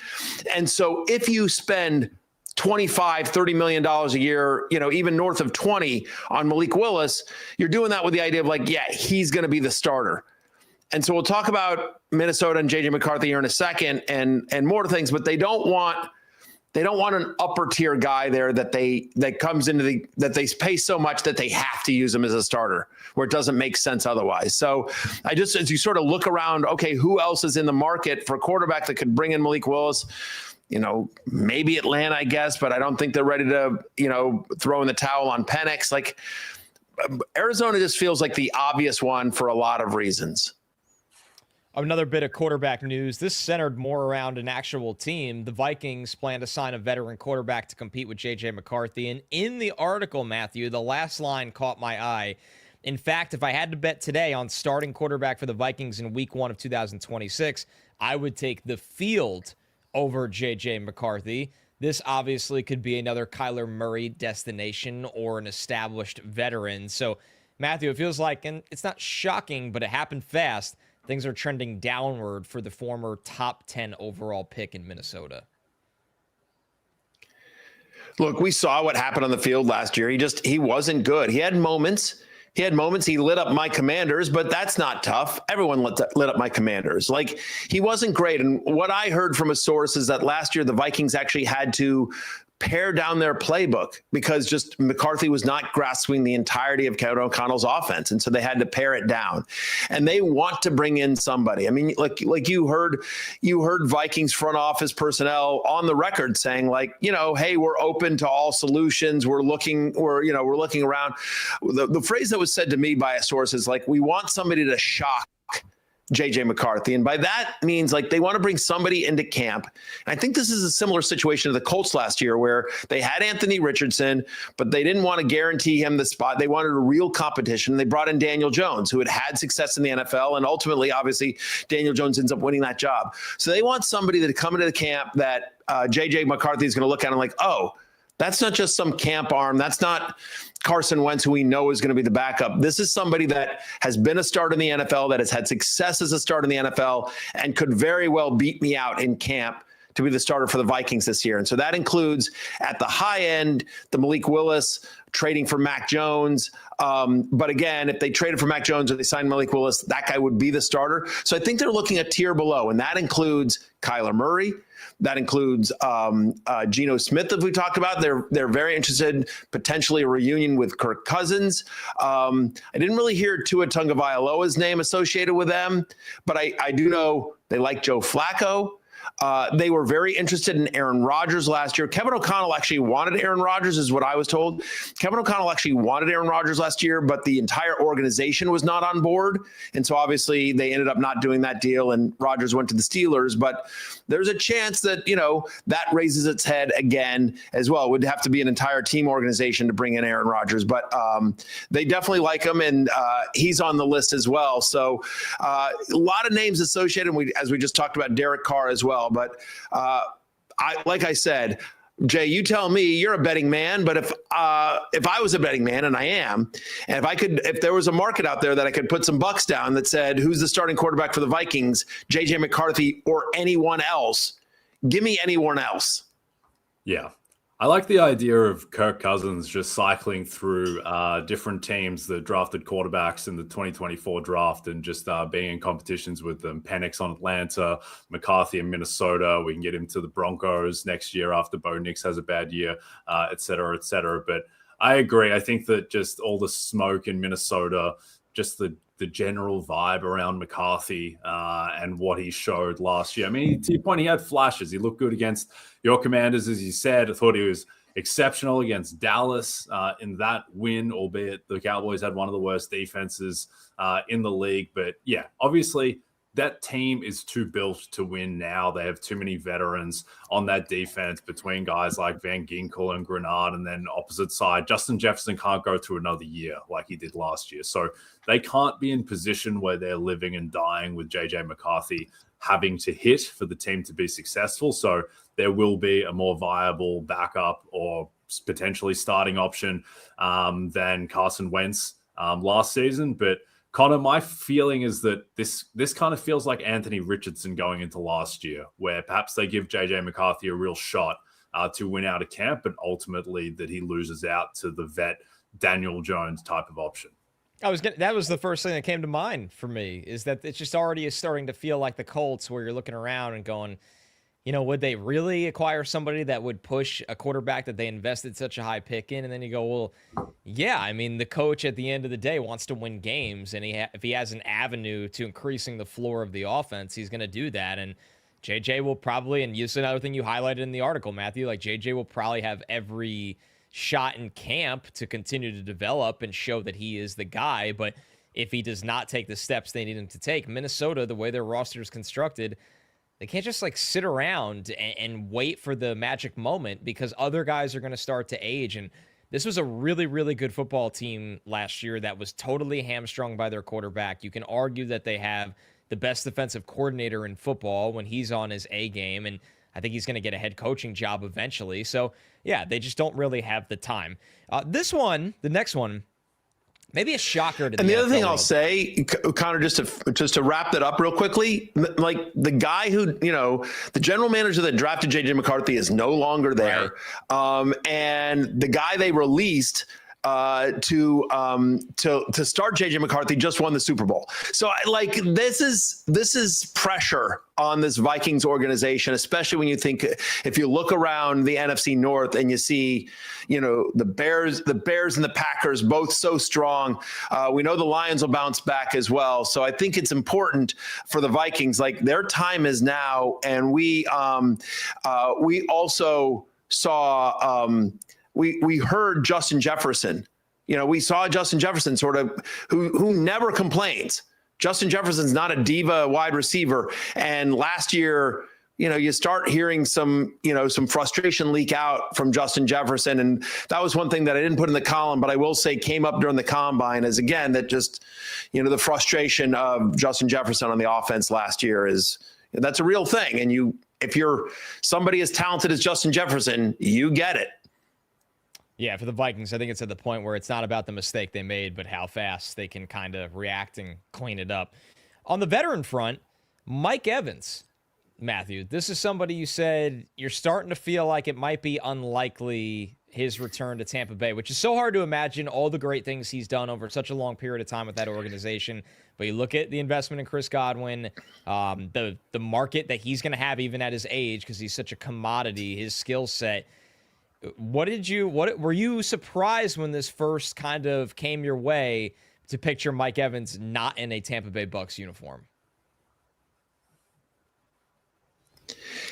C: And so if you spend $25-30 million a year, even north of 20 on Malik Willis, you're doing that with the idea of, like, yeah, he's going to be the starter. And so we'll talk about Minnesota and J.J. McCarthy here in a second and more things, but they don't want an upper tier guy there that they pay so much that they have to use him as a starter, where it doesn't make sense otherwise. So as you sort of look around, okay, who else is in the market for a quarterback that could bring in Malik Willis? Maybe Atlanta, I guess, but I don't think they're ready to, throw in the towel on Penix. Like, Arizona just feels like the obvious one for a lot of reasons.
A: Another bit of quarterback news. This centered more around an actual team. The Vikings plan to sign a veteran quarterback to compete with J.J. McCarthy. And in the article, Matthew, the last line caught my eye. In fact, if I had to bet today on starting quarterback for the Vikings in week 1 of 2026, I would take the field over J.J. McCarthy. This obviously could be another Kyler Murray destination or an established veteran. So, Matthew, it feels like, and it's not shocking, but it happened fast, things are trending downward for the former top 10 overall pick in Minnesota.
C: Look, we saw what happened on the field last year. He wasn't good. He had moments. He lit up my Commanders, but that's not tough. Everyone lit up my Commanders. Like, he wasn't great. And what I heard from a source is that last year the Vikings actually had to pare down their playbook because just McCarthy was not grasping the entirety of Kevin O'Connell's offense. And so they had to pare it down, and they want to bring in somebody. I mean, like you heard Vikings front office personnel on the record saying, like, hey, we're open to all solutions. We're looking around. The phrase that was said to me by a source is, like, we want somebody to shock J.J. McCarthy. And by that means, like, they want to bring somebody into camp. And I think this is a similar situation to the Colts last year, where they had Anthony Richardson, but they didn't want to guarantee him the spot. They wanted a real competition. They brought in Daniel Jones, who had success in the NFL. And ultimately, obviously, Daniel Jones ends up winning that job. So they want somebody to come into the camp that J.J. McCarthy is going to look at and like, oh, that's not just some camp arm. That's not Carson Wentz, who we know is going to be the backup. This is somebody that has been a starter in the NFL, that has had success as a starter in the NFL, and could very well beat me out in camp to be the starter for the Vikings this year. And so that includes, at the high end, the Malik Willis, trading for Mac Jones. But again, if they traded for Mac Jones or they signed Malik Willis, that guy would be the starter. So I think they're looking a tier below, and that includes Kyler Murray. That includes Geno Smith, that we talked about. They're very interested, potentially a reunion with Kirk Cousins. I didn't really hear Tua Tagovailoa's name associated with them, but I do know they like Joe Flacco. They were very interested in Aaron Rodgers last year. Kevin O'Connell actually wanted Aaron Rodgers, is what I was told. Kevin O'Connell actually wanted Aaron Rodgers last year, but the entire organization was not on board. And so obviously they ended up not doing that deal, and Rodgers went to the Steelers. But there's a chance that, that raises its head again as well. It would have to be an entire team organization to bring in Aaron Rodgers. But they definitely like him, and he's on the list as well. So a lot of names associated. As we just talked about, Derek Carr as well. well. But like I said, Jay, you tell me, you're a betting man, but if I was a betting man, and I am, and if there was a market out there that I could put some bucks down that said, who's the starting quarterback for the Vikings, JJ McCarthy or anyone else, give me anyone else.
B: Yeah. I like the idea of Kirk Cousins just cycling through different teams that drafted quarterbacks in the 2024 draft and just being in competitions with them. Penix on Atlanta, McCarthy in Minnesota. We can get him to the Broncos next year after Bo Nix has a bad year, et cetera, et cetera. But I agree. I think that just all the smoke in Minnesota, just the general vibe around McCarthy and what he showed last year. I mean, to your point, he had flashes. He looked good against your Commanders, as you said. I thought he was exceptional against Dallas in that win, albeit the Cowboys had one of the worst defenses in the league. But yeah, obviously that team is too built to win now. They have too many veterans on that defense between guys like Van Ginkel and Grenard, and then opposite side, Justin Jefferson can't go through another year like he did last year. So they can't be in position where they're living and dying with JJ McCarthy having to hit for the team to be successful. So there will be a more viable backup or potentially starting option than Carson Wentz last season. But Connor, my feeling is that this kind of feels like Anthony Richardson going into last year, where perhaps they give JJ McCarthy a real shot to win out of camp, but ultimately that he loses out to the vet Daniel Jones type of option.
A: That was the first thing that came to mind for me, is that it's just already starting to feel like the Colts, where you're looking around and going, you know, would they really acquire somebody that would push a quarterback that they invested such a high pick in? And then you go, well, yeah, I mean, the coach at the end of the day wants to win games, and if he has an avenue to increasing the floor of the offense, he's going to do that. And JJ will probably, and this is another thing you highlighted in the article, Matthew, like JJ will probably have every shot in camp to continue to develop and show that he is the guy. But if he does not take the steps they need him to take, Minnesota, the way their roster is constructed, they can't just like sit around and wait for the magic moment, because other guys are going to start to age. And this was a really, really good football team last year that was totally hamstrung by their quarterback. You can argue that they have the best defensive coordinator in football when he's on his A game, and I think he's going to get a head coaching job eventually. So yeah, they just don't really have the time. The next one, maybe a shocker to
C: and the other thing
A: world.
C: I'll say, Connor, just to wrap that up real quickly, like the guy who, you know, the general manager that drafted JJ McCarthy is no longer there. Right. And the guy they released to start JJ McCarthy just won the Super Bowl. So this is pressure on this Vikings organization, especially when you think, if you look around the NFC North and you see, you know, the Bears and the Packers both so strong. We know the Lions will bounce back as well. So I think it's important for the Vikings, like their time is now. And we also saw, we heard Justin Jefferson. You know, we saw Justin Jefferson sort of who never complains. Justin Jefferson's not a diva wide receiver. And last year, you know, you start hearing some frustration leak out from Justin Jefferson. And that was one thing that I didn't put in the column, but I will say came up during the combine, is again, that just, you know, the frustration of Justin Jefferson on the offense last year that's a real thing. And if you're somebody as talented as Justin Jefferson, you get it.
A: Yeah, for the Vikings, I think it's at the point where it's not about the mistake they made, but how fast they can kind of react and clean it up. On the veteran front, Mike Evans, Matthew, this is somebody you said you're starting to feel like it might be unlikely his return to Tampa Bay, which is so hard to imagine all the great things he's done over such a long period of time with that organization. But you look at the investment in Chris Godwin, the market that he's going to have even at his age, because he's such a commodity, his skill set. What were you surprised when this first kind of came your way to picture Mike Evans not in a Tampa Bay Bucs uniform?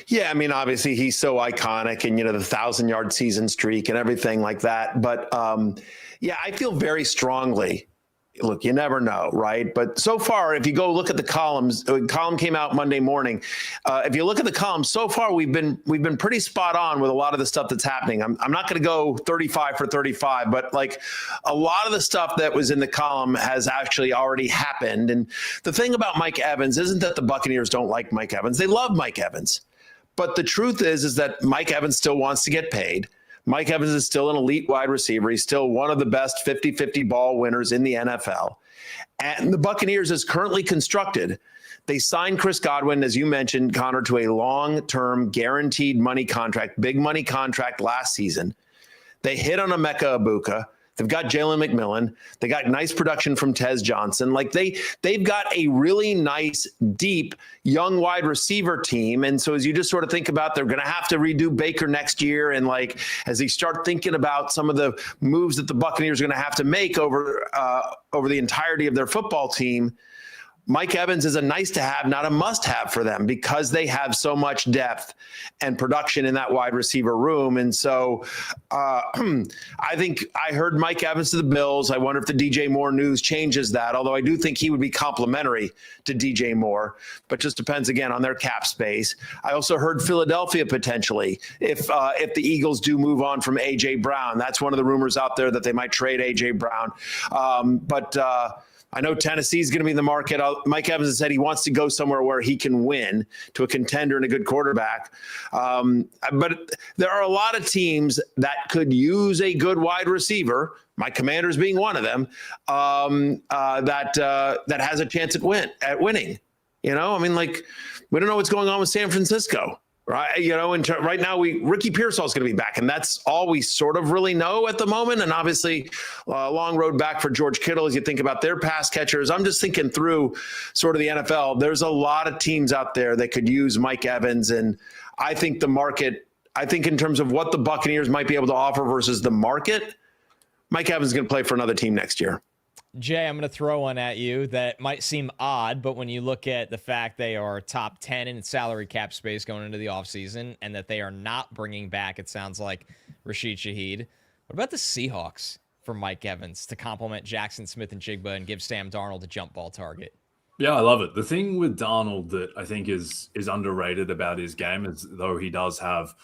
C: Yeah, I mean, obviously he's so iconic, and, you know, the 1,000-yard season streak and everything like that. But yeah, I feel very strongly look, you never know, right? But so far, if you go look at the columns, a column came out Monday morning. If you look at the columns, so far we've been pretty spot on with a lot of the stuff that's happening. I'm not going to go 35 for 35, but like a lot of the stuff that was in the column has actually already happened. And the thing about Mike Evans isn't that the Buccaneers don't like Mike Evans. They love Mike Evans. But the truth is that Mike Evans still wants to get paid. Mike Evans is still an elite wide receiver. He's still one of the best 50-50 ball winners in the NFL. And the Buccaneers is currently constructed. They signed Chris Godwin, as you mentioned, Connor, to a long-term guaranteed money contract, big money contract last season. They hit on Emeka Egbuka. They've got Jalen McMillan. They got nice production from Tez Johnson. Like they've got a really nice, deep, young wide receiver team. And so as you just sort of think about, they're going to have to redo Baker next year. And like, as they start thinking about some of the moves that the Buccaneers are going to have to make over the entirety of their football team, Mike Evans is a nice to have, not a must have for them, because they have so much depth and production in that wide receiver room. And so I think I heard Mike Evans to the Bills. I wonder if the DJ Moore news changes that, although I do think he would be complimentary to DJ Moore, but just depends again on their cap space. I also heard Philadelphia potentially if the Eagles do move on from A.J. Brown. That's one of the rumors out there that they might trade A.J. Brown. But I know Tennessee's going to be in the market. Mike Evans has said he wants to go somewhere where he can win, to a contender and a good quarterback. But there are a lot of teams that could use a good wide receiver, my Commanders being one of them, that has a chance at winning. You know, I mean, like, we don't know what's going on with San Francisco. Right. You know, right now, Ricky Pearsall is going to be back, and that's all we sort of really know at the moment. And obviously, a long road back for George Kittle as you think about their pass catchers. I'm just thinking through sort of the NFL. There's a lot of teams out there that could use Mike Evans. And I think in terms of what the Buccaneers might be able to offer versus the market, Mike Evans is going to play for another team next year.
A: Jay, I'm going to throw one at you that might seem odd, but when you look at the fact they are top 10 in salary cap space going into the offseason and that they are not bringing back, it sounds like, Rashid Shaheed. What about the Seahawks for Mike Evans to complement Jackson Smith and Jigba and give Sam Darnold a jump ball target?
B: Yeah, I love it. The thing with Darnold that I think is underrated about his game, is though he does have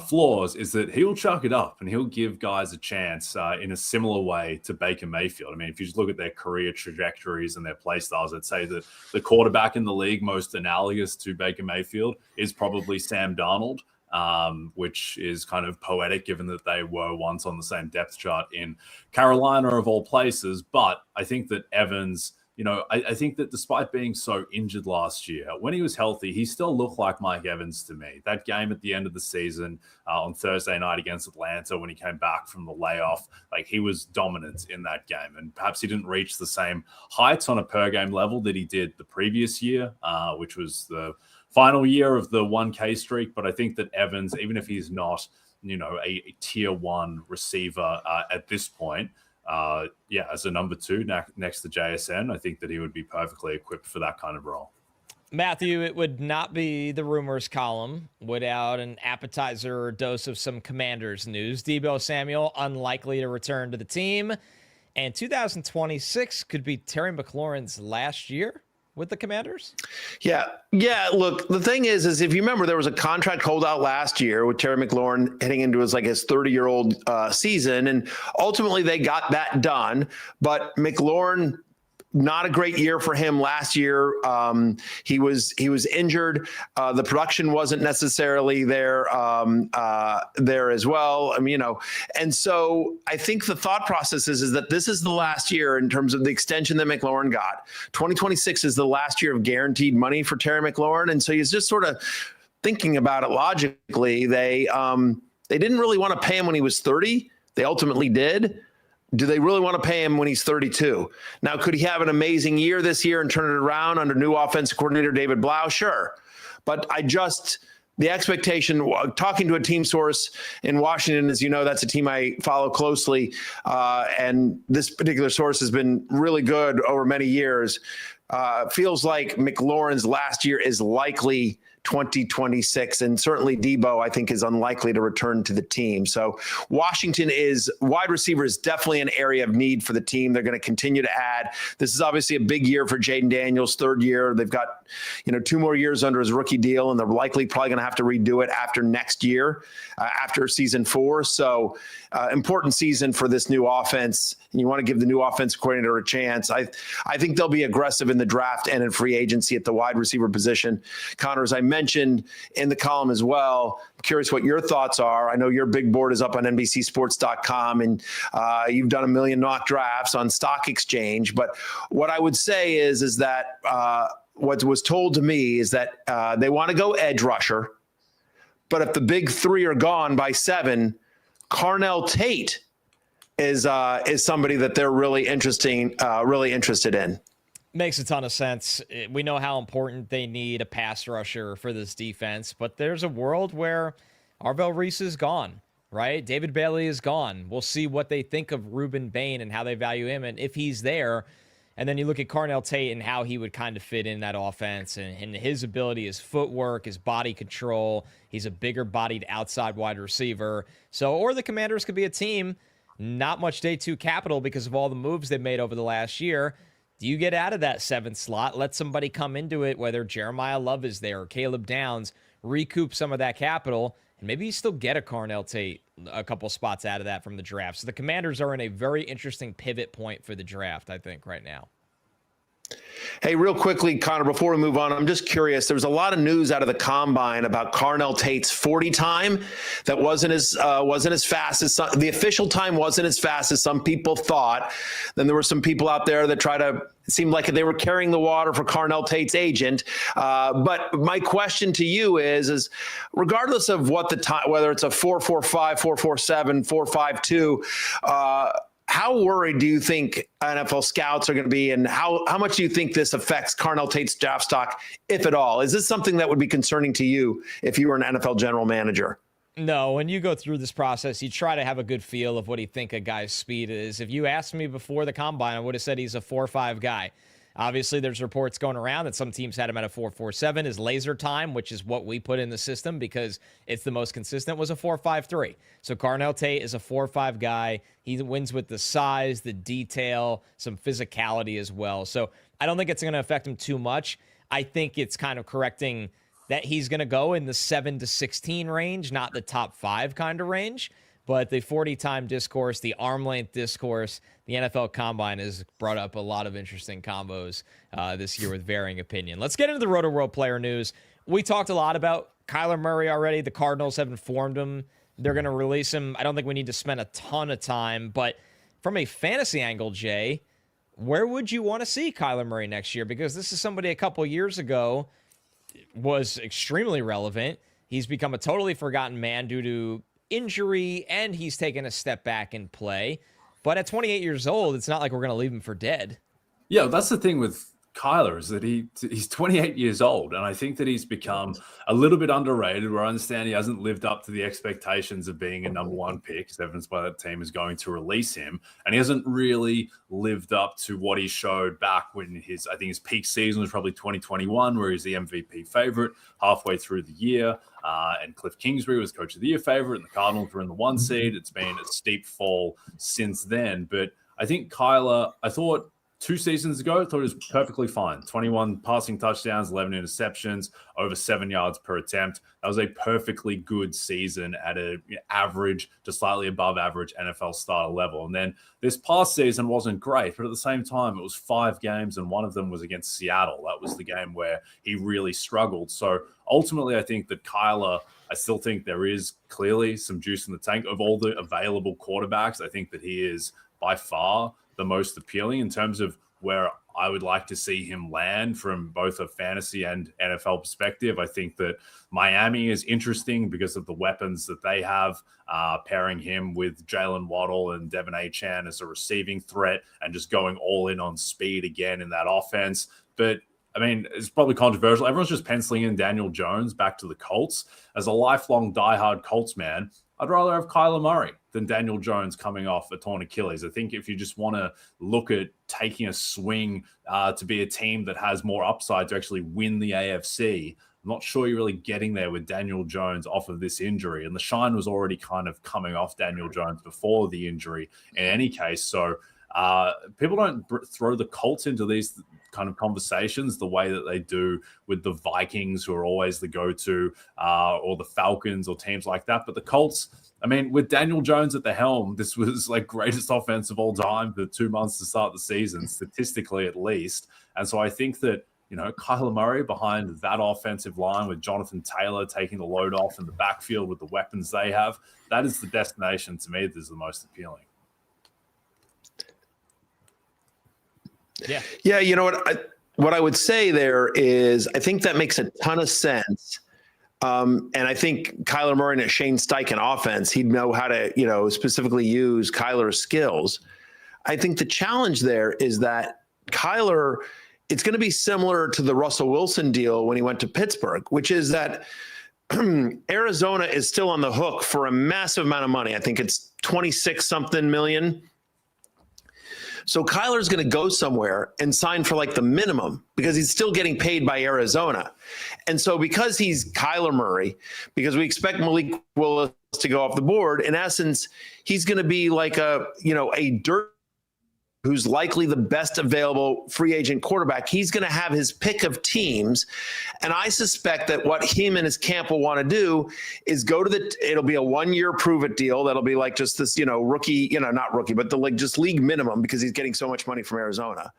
B: flaws, is that he'll chuck it up and he'll give guys a chance in a similar way to Baker Mayfield. I mean, if you just look at their career trajectories and their play styles, I'd say that the quarterback in the league most analogous to Baker Mayfield is probably Sam Darnold, which is kind of poetic given that they were once on the same depth chart in Carolina of all places. But I think that Evans, you know, I think that despite being so injured last year, when he was healthy, he still looked like Mike Evans to me. That game at the end of the season on Thursday night against Atlanta, when he came back from the layoff, like, he was dominant in that game. And perhaps he didn't reach the same heights on a per game level that he did the previous year, which was the final year of the 1K streak. But I think that Evans, even if he's not, you know, a tier one receiver at this point, as a number two next to JSN, I think that he would be perfectly equipped for that kind of role.
A: Matthew, it would not be the rumors column without an appetizer or dose of some Commanders news. Deebo Samuel unlikely to return to the team, and 2026 could be Terry McLaurin's last year with the Commanders? Yeah.
C: Look, the thing is if you remember, there was a contract holdout last year with Terry McLaurin heading into his 30-year-old season. And ultimately they got that done. But McLaurin, not a great year for him last year. He was injured. The production wasn't necessarily there as well. I mean, you know, and so I think the thought process is that this is the last year in terms of the extension that McLaurin got. 2026 is the last year of guaranteed money for Terry McLaurin, and so he's just sort of thinking about it logically. They didn't really want to pay him when he was 30. They ultimately did. Do they really want to pay him when he's 32? Now, could he have an amazing year this year and turn it around under new offensive coordinator David Blau? Sure. But the expectation, talking to a team source in Washington, as you know, that's a team I follow closely. And this particular source has been really good over many years. Feels like McLaurin's last year is likely 2026. And certainly Deebo, I think, is unlikely to return to the team. So Washington is wide receiver is definitely an area of need for the team. They're going to continue to add. This is obviously a big year for Jaden Daniels, third year. They've got, 2 more years under his rookie deal, and they're likely probably going to have to redo it after next year, after season 4. So important season for this new offense. And you want to give the new offense coordinator a chance. I think they'll be aggressive in the draft and in free agency at the wide receiver position. Connor, as I mentioned in the column as well, I'm curious what your thoughts are. I know your big board is up on NBCsports.com, and you've done 1 million mock drafts on Stock Exchange. But what I would say is that what was told to me is that they want to go edge rusher. But if the big 3 are gone by 7, Carnell Tate is somebody that they're really interested in.
A: Makes a ton of sense. We know how important they need a pass rusher for this defense, but there's a world where Arvell Reese is gone, right? David Bailey is gone. We'll see what they think of Reuben Bain and how they value him, and if he's there. And then you look at Carnell Tate and how he would kind of fit in that offense, and his ability, his footwork, his body control. He's a bigger bodied outside wide receiver. So, or the Commanders could be a team, not much day 2 capital because of all the moves they've made over the last year. Do you get out of that 7th slot? Let somebody come into it, whether Jeremiah Love is there or Caleb Downs, recoup some of that capital, and maybe you still get a Carnell Tate a couple spots out of that from the draft. So the Commanders are in a very interesting pivot point for the draft, I think, right now.
C: Hey, real quickly, Connor, before we move on, I'm just curious. There was a lot of news out of the combine about Carnell Tate's 40 time that wasn't as fast as the official time wasn't as fast as some people thought. Then there were some people out there that it seemed like they were carrying the water for Carnell Tate's agent. But my question to you is regardless of what the time, whether it's a 4.45, 4.47, 4.52, how worried do you think NFL scouts are going to be, and how much do you think this affects Carnell Tate's draft stock, if at all? Is this something that would be concerning to you if you were an NFL general manager?
A: No, when you go through this process, you try to have a good feel of what you think a guy's speed is. If you asked me before the combine, I would have said he's a 4.5 guy. Obviously, there's reports going around that some teams had him at a 4.47. His laser time, which is what we put in the system because it's the most consistent, was a 4.53. So Carnell Tate is a 4.5 guy. He wins with the size, the detail, some physicality as well. So I don't think it's going to affect him too much. I think it's kind of correcting that he's going to go in the 7 to 16 range, not the top 5 kind of range. But the 40-time discourse, the arm length discourse, the NFL Combine has brought up a lot of interesting combos this year with varying opinion. Let's get into the Rotoworld Player news. We talked a lot about Kyler Murray already. The Cardinals have informed him they're going to release him. I don't think we need to spend a ton of time. But from a fantasy angle, Jay, where would you want to see Kyler Murray next year? Because this is somebody a couple years ago was extremely relevant. He's become a totally forgotten man due to injury, and he's taken a step back in play. But at 28 years old, it's not like we're going to leave him for dead.
B: Yeah, that's the thing with Kyler is that he's 28 years old, and I think that he's become a little bit underrated, where I understand he hasn't lived up to the expectations of being a number 1 pick, as evidenced by that team is going to release him, and he hasn't really lived up to what he showed back when I think his peak season was probably 2021, where he's the MVP favorite halfway through the year, and Cliff Kingsbury was Coach of the Year favorite, and the Cardinals were in the 1 seed. It's been a steep fall since then, but I think Kyler, I thought 2 seasons ago, I thought it was perfectly fine. 21 passing touchdowns, 11 interceptions, over 7 yards per attempt. That was a perfectly good season at an average to slightly above average NFL starter level. And then this past season wasn't great, but at the same time, it was 5 games, and one of them was against Seattle. That was the game where he really struggled. So ultimately, I think that Kyler, I still think there is clearly some juice in the tank. Of all the available quarterbacks, I think that he is by far the most appealing in terms of where I would like to see him land from both a fantasy and NFL perspective. I think that Miami is interesting because of the weapons that they have, pairing him with Jalen Waddle and Devin Achane as a receiving threat and just going all in on speed again in that offense. But I mean, it's probably controversial. Everyone's just penciling in Daniel Jones back to the Colts. As a lifelong diehard Colts man, I'd rather have Kyler Murray than Daniel Jones coming off a torn Achilles. I think if you just want to look at taking a swing to be a team that has more upside to actually win the AFC, I'm not sure you're really getting there with Daniel Jones off of this injury. And the shine was already kind of coming off Daniel Jones before the injury in any case. So people don't throw the Colts into these kind of conversations the way that they do with the Vikings, who are always the go-to, or the Falcons or teams like that. But the Colts, I mean, with Daniel Jones at the helm, this was like greatest offense of all time for 2 months to start the season, statistically at least. And so I think that, you know, Kyler Murray behind that offensive line with Jonathan Taylor taking the load off in the backfield with the weapons they have, that is the destination to me that is the most appealing.
C: Yeah. You know what I would say there is, I think that makes a ton of sense. And I think Kyler Murray and a Shane Steichen offense, he'd know how to, you know, specifically use Kyler's skills. I think the challenge there is that Kyler, it's going to be similar to the Russell Wilson deal when he went to Pittsburgh, which is that Arizona is still on the hook for a massive amount of money. I think it's 26 something million. So Kyler's going to go somewhere and sign for like the minimum because he's still getting paid by Arizona. And so because he's Kyler Murray, because we expect Malik Willis to go off the board, in essence, he's going to be like a dirt who's likely the best available free agent quarterback. He's going to have his pick of teams. And I suspect that what him and his camp will want to do is go to it'll be a 1-year prove it deal. That'll be like just this, rookie, not rookie, but just league minimum because he's getting so much money from Arizona.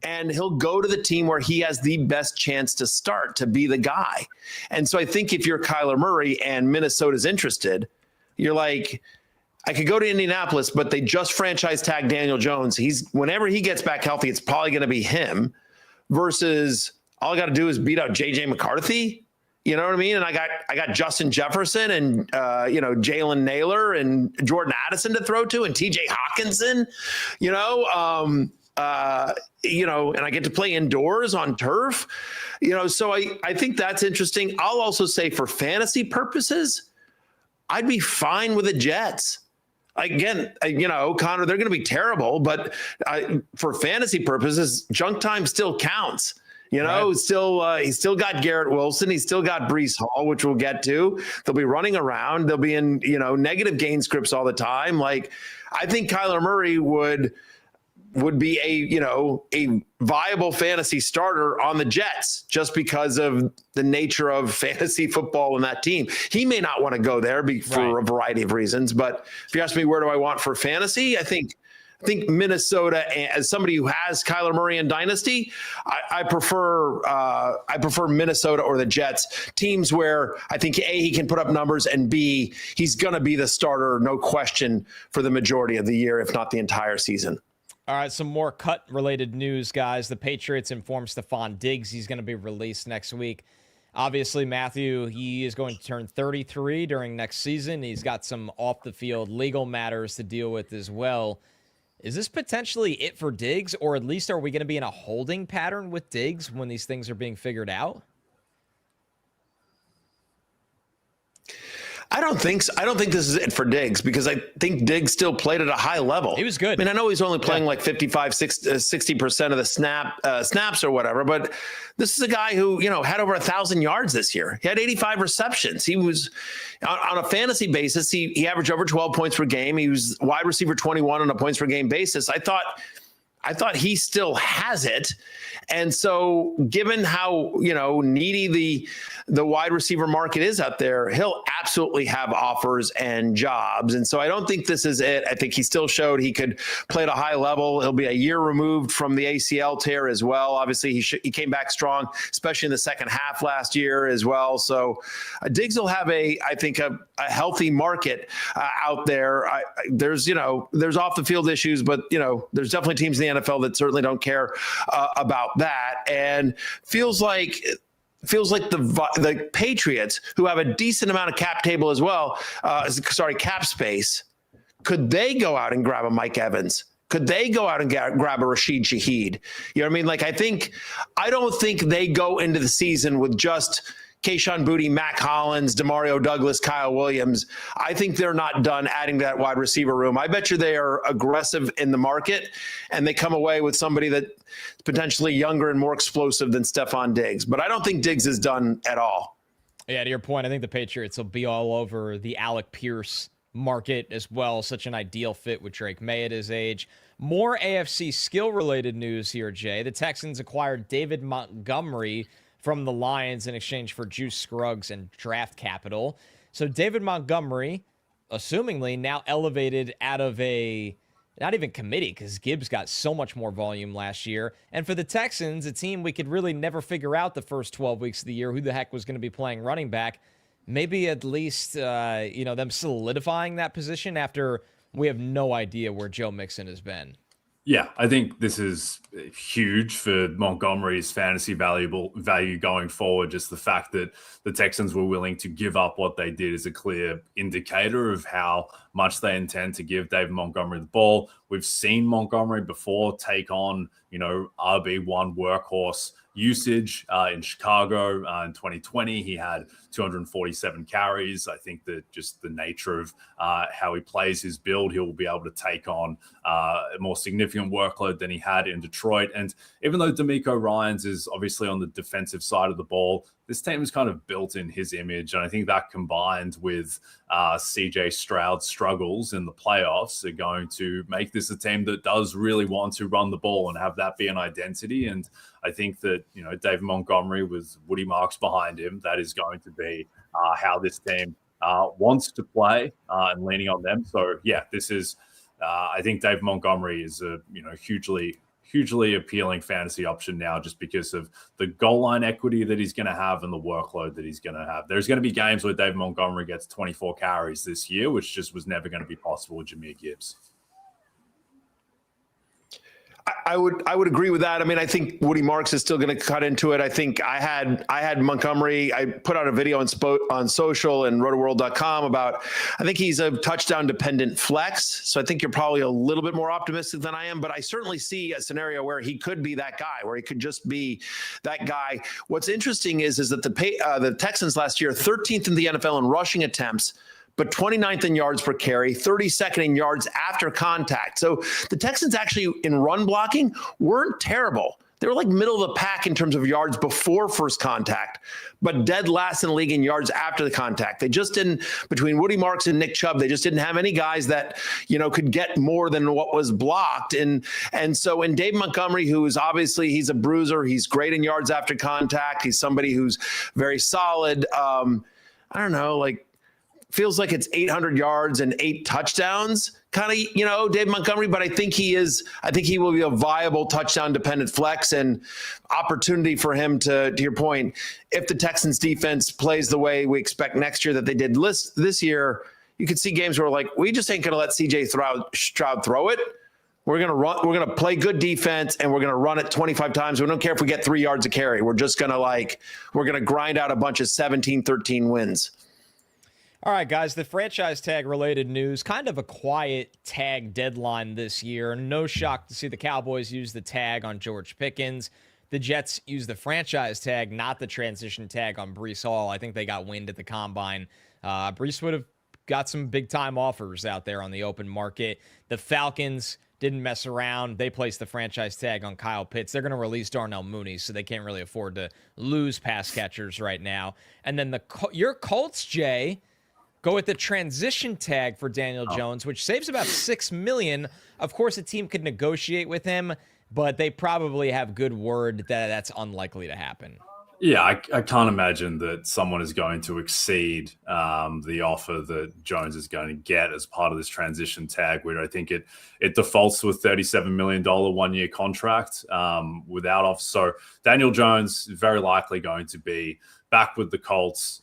C: And he'll go to the team where he has the best chance to start, to be the guy. And so I think if you're Kyler Murray and Minnesota's interested, you're like, I could go to Indianapolis, but they just franchise tag Daniel Jones. Whenever he gets back healthy, it's probably going to be him versus all I got to do is beat out JJ McCarthy. You know what I mean? And I got Justin Jefferson and, Jalen Naylor and Jordan Addison to throw to and TJ Hawkinson, and I get to play indoors on turf, so I think that's interesting. I'll also say for fantasy purposes, I'd be fine with the Jets. Again, Connor, they're going to be terrible, but for fantasy purposes, junk time still counts. Right. He's still got Garrett Wilson. He's still got Breece Hall, which we'll get to. They'll be running around. They'll be in, negative gain scripts all the time. Like, I think Kyler Murray would be a viable fantasy starter on the Jets just because of the nature of fantasy football in that team. He may not want to go there for a variety of reasons, but if you ask me where do I want for fantasy, I think Minnesota, as somebody who has Kyler Murray in Dynasty, I prefer Minnesota or the Jets, teams where I think A, he can put up numbers, and B, he's going to be the starter, no question, for the majority of the year, if not the entire season.
A: All right, some more cut-related news, guys. The Patriots informed Stefon Diggs he's going to be released next week. Obviously, Matthew, he is going to turn 33 during next season. He's got some off-the-field legal matters to deal with as well. Is this potentially it for Diggs, or at least are we going to be in a holding pattern with Diggs when these things are being figured out?
C: I don't think so. I don't think this is it for Diggs because I think Diggs still played at a high level.
A: He was good.
C: I mean, I know he's only playing like 55, 60% of the snaps or whatever, but this is a guy who, had over 1,000 yards this year. He had 85 receptions. He was on a fantasy basis. He averaged over 12 points per game. He was wide receiver 21 on a points per game basis. I thought he still has it. And so given how, needy the wide receiver market is out there, he'll absolutely have offers and jobs. And so I don't think this is it. I think he still showed he could play at a high level. He'll be a year removed from the ACL tear as well. Obviously, he came back strong, especially in the second half last year as well. So Diggs will have I think a healthy market out there. There's off the field issues, but, there's definitely teams in the NFL that certainly don't care about that. And feels like the Patriots, who have a decent amount of cap table as well, cap space, could they go out and grab a Mike Evans? Could they go out and grab a Rashid Shaheed? You know what I mean? Like, I don't think they go into the season with just Kayshon Boutte, Mac Hollins, Demario Douglas, Kyle Williams. I think they're not done adding to that wide receiver room. I bet you they are aggressive in the market, and they come away with somebody that's potentially younger and more explosive than Stefon Diggs. But I don't think Diggs is done at all.
A: Yeah, to your point, I think the Patriots will be all over the Alec Pierce market as well. Such an ideal fit with Drake May at his age. More AFC skill-related news here, Jay. The Texans acquired David Montgomery from the Lions in exchange for Juice Scruggs and draft capital. So David Montgomery, assumingly, now elevated out of a, not even committee, because Gibbs got so much more volume last year. And for the Texans, a team we could really never figure out the first 12 weeks of the year who the heck was going to be playing running back. Maybe at least, them solidifying that position after we have no idea where Joe Mixon has been.
B: Yeah, I think this is huge for Montgomery's fantasy value going forward. Just the fact that the Texans were willing to give up what they did is a clear indicator of how much they intend to give David Montgomery the ball. We've seen Montgomery before take on, RB1 workhorse usage in Chicago in 2020. He had 247 carries. I think that just the nature of how he plays his build, he will be able to take on a more significant workload than he had in Detroit. And even though D'Amico Ryans is obviously on the defensive side of the ball, this team is kind of built in his image. And I think that combined with CJ Stroud's struggles in the playoffs are going to make this a team that does really want to run the ball and have that be an identity. And I think that, David Montgomery with Woody Marks behind him, that is going to be how this team wants to play and leaning on them. So, yeah, this is, I think David Montgomery is a, hugely appealing fantasy option now just because of the goal line equity that he's going to have and the workload that he's going to have. There's going to be games where David Montgomery gets 24 carries this year, which just was never going to be possible with Jahmyr Gibbs.
C: I would agree with that. I mean, I think Woody Marks is still going to cut into it. I think I had Montgomery. I put out a video on social and rotoworld.com about, I think he's a touchdown dependent flex. So I think you're probably a little bit more optimistic than I am, but I certainly see a scenario where he could be that guy, where he could just be that guy. What's interesting is that the Texans last year, 13th in the NFL in rushing attempts, but 29th in yards per carry, 32nd in yards after contact. So the Texans actually in run blocking weren't terrible. They were like middle of the pack in terms of yards before first contact, but dead last in the league in yards after the contact. They just didn't, between Woody Marks and Nick Chubb, they just didn't have any guys that, could get more than what was blocked. And so in Dave Montgomery, who is obviously, he's a bruiser, he's great in yards after contact. He's somebody who's very solid. I don't know, feels like it's 800 yards and 8 touchdowns, kind of, Dave Montgomery, but I think he will be a viable touchdown dependent flex and opportunity for him to your point, if the Texans defense plays the way we expect next year that they did this year, you could see games where we just ain't going to let CJ Stroud throw it. We're going to run. We're going to play good defense, and we're going to run it 25 times. We don't care if we get 3 yards a carry. We're just going to we're going to grind out a bunch of 17-13 wins.
A: All right, guys, the franchise tag related news, kind of a quiet tag deadline this year. No shock to see the Cowboys use the tag on George Pickens. The Jets use the franchise tag, not the transition tag on Breece Hall. I think they got wind at the combine. Breece would have got some big time offers out there on the open market. The Falcons didn't mess around. They placed the franchise tag on Kyle Pitts. They're going to release Darnell Mooney, so they can't really afford to lose pass catchers right now. And then your Colts, Jay, go with the transition tag for Daniel Jones, which saves about $6 million. Of course, a team could negotiate with him, but they probably have good word that that's unlikely to happen.
B: Yeah, I can't imagine that someone is going to exceed the offer that Jones is going to get as part of this transition tag, where I think it defaults to a $37 million 1-year contract without off. So Daniel Jones is very likely going to be back with the Colts,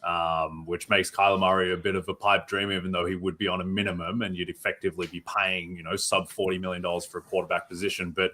B: which makes Kyler Murray a bit of a pipe dream, even though he would be on a minimum and you'd effectively be paying, sub $40 million for a quarterback position. But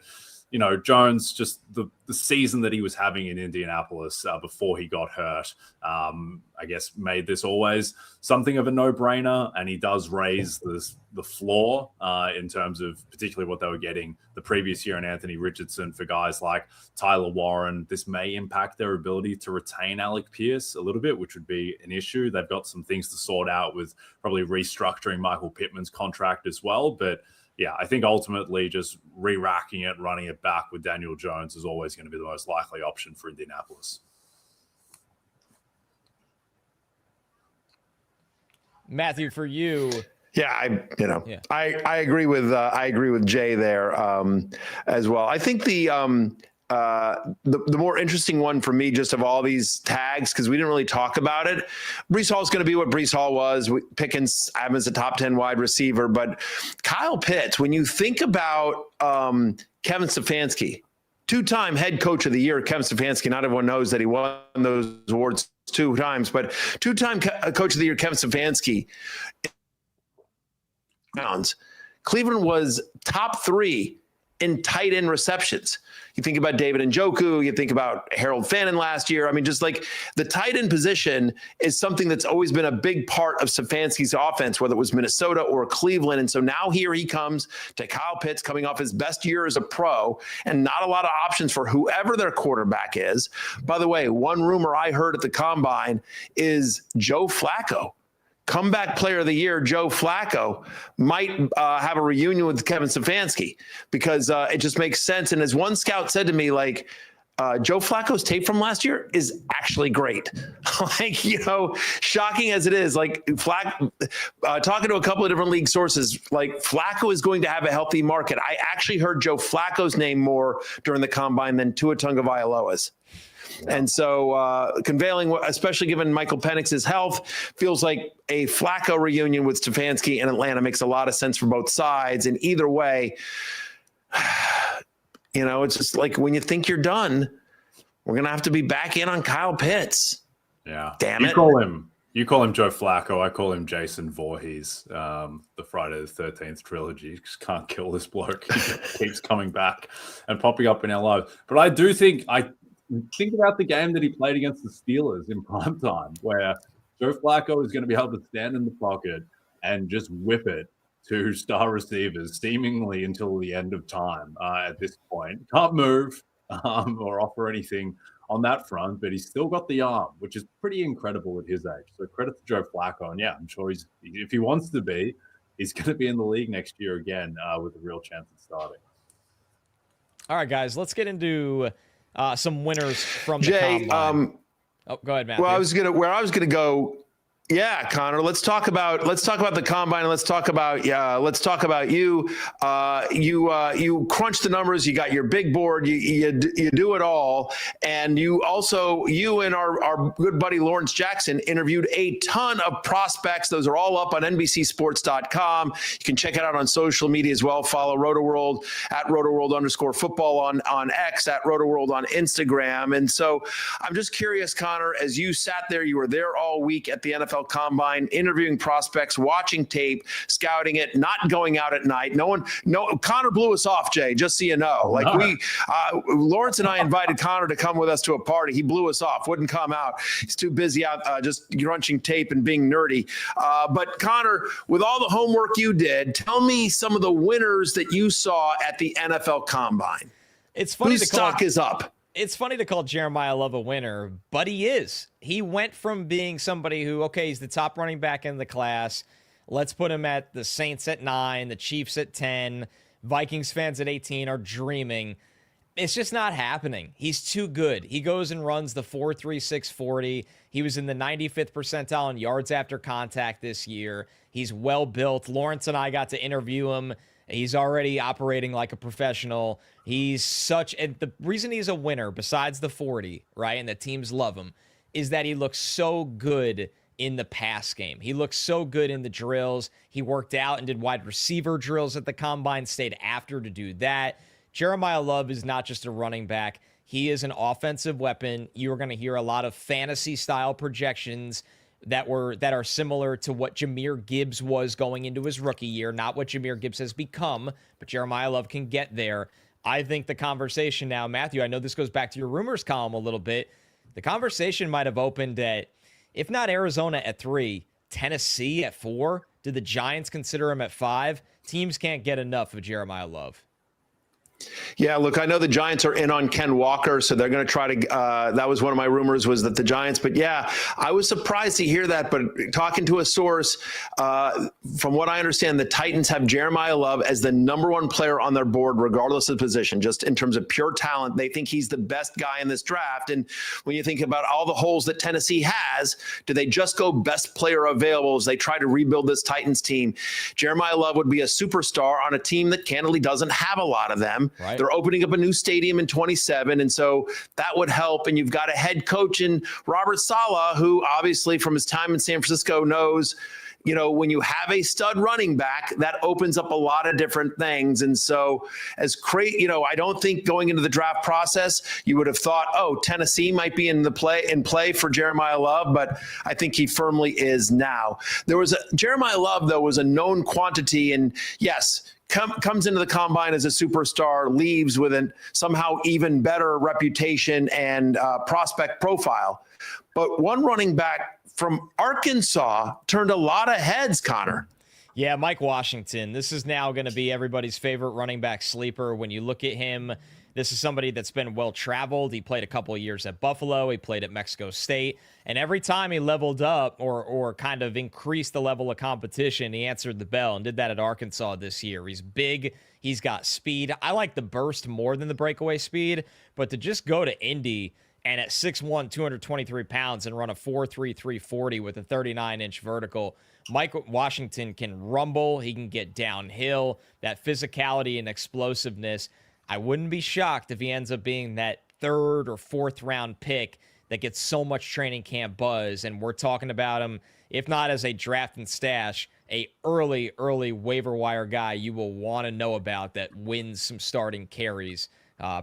B: Jones, just the season that he was having in Indianapolis before he got hurt, I guess made this always something of a no-brainer. And he does raise the floor in terms of particularly what they were getting the previous year in Anthony Richardson for guys like Tyler Warren. This may impact their ability to retain Alec Pierce a little bit, which would be an issue. They've got some things to sort out with probably restructuring Michael Pittman's contract as well. But yeah, I think ultimately just re-racking it, running it back with Daniel Jones is always going to be the most likely option for Indianapolis.
A: Matthew, for you.
C: Yeah, I agree with Jay there as well. I think the more interesting one for me, just of all these tags, because we didn't really talk about it. Breece Hall is going to be what Breece Hall was. Pickens, I have him as a top 10 wide receiver, but Kyle Pitts, when you think about Kevin Stefanski, two-time head coach of the year, Kevin Stefanski, not everyone knows that he won those awards 2 times, but two-time coach of the year, Kevin Stefanski. Cleveland was top 3 in tight end receptions. You think about David Njoku, you think about Harold Fannin last year. I mean, just like the tight end position is something that's always been a big part of Stefanski's offense, whether it was Minnesota or Cleveland. And so now here he comes to Kyle Pitts coming off his best year as a pro and not a lot of options for whoever their quarterback is. By the way, one rumor I heard at the Combine is Joe Flacco. Comeback player of the year, Joe Flacco, might have a reunion with Kevin Stefanski because it just makes sense. And as one scout said to me, like, Joe Flacco's tape from last year is actually great. Shocking as it is, like talking to a couple of different league sources, like Flacco is going to have a healthy market. I actually heard Joe Flacco's name more during the Combine than Tua Tagovailoa's. And so conveying, especially given Michael Penix's health, feels like a Flacco reunion with Stefanski in Atlanta makes a lot of sense for both sides. And either way, it's just like when you think you're done, we're going to have to be back in on Kyle Pitts.
B: Yeah.
C: Damn it.
B: You call him Joe Flacco. I call him Jason Voorhees, the Friday the 13th trilogy. You just can't kill this bloke. He keeps coming back and popping up in our lives. But I do think think about the game that he played against the Steelers in primetime, where Joe Flacco is going to be able to stand in the pocket and just whip it to star receivers seemingly until the end of time at this point. Can't move or offer anything on that front, but he's still got the arm, which is pretty incredible at his age. So credit to Joe Flacco. And yeah, I'm sure if he wants to be, he's going to be in the league next year again with a real chance of starting.
A: All right, guys, let's get into some winners from the
C: Jay,
A: Combine. Go ahead, Matthew.
C: Where I was gonna go. Yeah, Connor. Let's talk about the Combine. And let's talk about you. You crunch the numbers. You got your big board. You do it all. And you and our good buddy Lawrence Jackson interviewed a ton of prospects. Those are all up on NBCSports.com. You can check it out on social media as well. Follow Rotoworld at Rotoworld_football on X, at Rotoworld on Instagram. And so I'm just curious, Connor, as you sat there, you were there all week at the NFL Combine, interviewing prospects, watching tape, scouting it, not going out at night. Connor blew us off, Jay, just so you know. Like Lawrence and I invited Connor to come with us to a party. He blew us off, wouldn't come out. He's too busy out just crunching tape and being nerdy. But Connor, with all the homework you did, tell me some of the winners that you saw at the NFL Combine.
A: It's funny
C: whose stock is up.
A: It's funny to call Jeremiah Love a winner, but he is. He went from being somebody who, okay, he's the top running back in the class. Let's put him at the Saints at 9, the Chiefs at 10, Vikings fans at 18 are dreaming. It's just not happening. He's too good. He goes and runs the 4.36 40. He was in the 95th percentile in yards after contact this year. He's well built. Lawrence and I got to interview him. He's already operating like a professional. And the reason he's a winner, besides the 40, right, and the teams love him, is that he looks so good in the pass game. He looks so good in the drills. He worked out and did wide receiver drills at the Combine, stayed after to do that. Jeremiah Love is not just a running back. He is an offensive weapon. You're going to hear a lot of fantasy-style projections that are similar to what Jahmyr Gibbs was going into his rookie year, not what Jahmyr Gibbs has become, but Jeremiah Love can get there. I think the conversation now, Matthew, I know this goes back to your rumors column a little bit. The conversation might have opened at, if not Arizona at 3, Tennessee at 4. Did the Giants consider him at 5? Teams can't get enough of Jeremiah Love.
C: Yeah, look, I know the Giants are in on Ken Walker, so they're going to try to that was one of my rumors, was that the Giants, but yeah, I was surprised to hear that. But talking to a source, from what I understand, the Titans have Jeremiah Love as the number 1 player on their board, regardless of position, just in terms of pure talent. They think he's the best guy in this draft. And when you think about all the holes that Tennessee has, do they just go best player available as they try to rebuild this Titans team? Jeremiah Love would be a superstar on a team that candidly doesn't have a lot of them.
A: Right.
C: They're opening up a new stadium in 27, and so that would help. And you've got a head coach in Robert Saleh, who obviously from his time in San Francisco knows, you know, when you have a stud running back, that opens up a lot of different things. And so as crazy, you know, I don't think going into the draft process, you would have thought, oh, Tennessee might be in play for Jeremiah Love, but I think he firmly is now. Jeremiah Love, though, was a known quantity, and yes, comes into the combine as a superstar, leaves with an somehow even better reputation and prospect profile. But one running back from Arkansas turned a lot of heads, Connor.
A: Yeah, Mike Washington. This is now going to be everybody's favorite running back sleeper. When you look at him, this is somebody that's been well-traveled. He played a couple of years at Buffalo. He played at Mexico State. And every time he leveled up or kind of increased the level of competition, he answered the bell and did that at Arkansas this year. He's big. He's got speed. I like the burst more than the breakaway speed. But to just go to Indy and at 6'1", 223 pounds and run a 4.3 340 with a 39-inch vertical, Mike Washington can rumble. He can get downhill. That physicality and explosiveness, I wouldn't be shocked if he ends up being that 3rd or 4th round pick that gets so much training camp buzz. And we're talking about him, if not as a draft and stash, a early waiver wire guy you will want to know about that wins some starting carries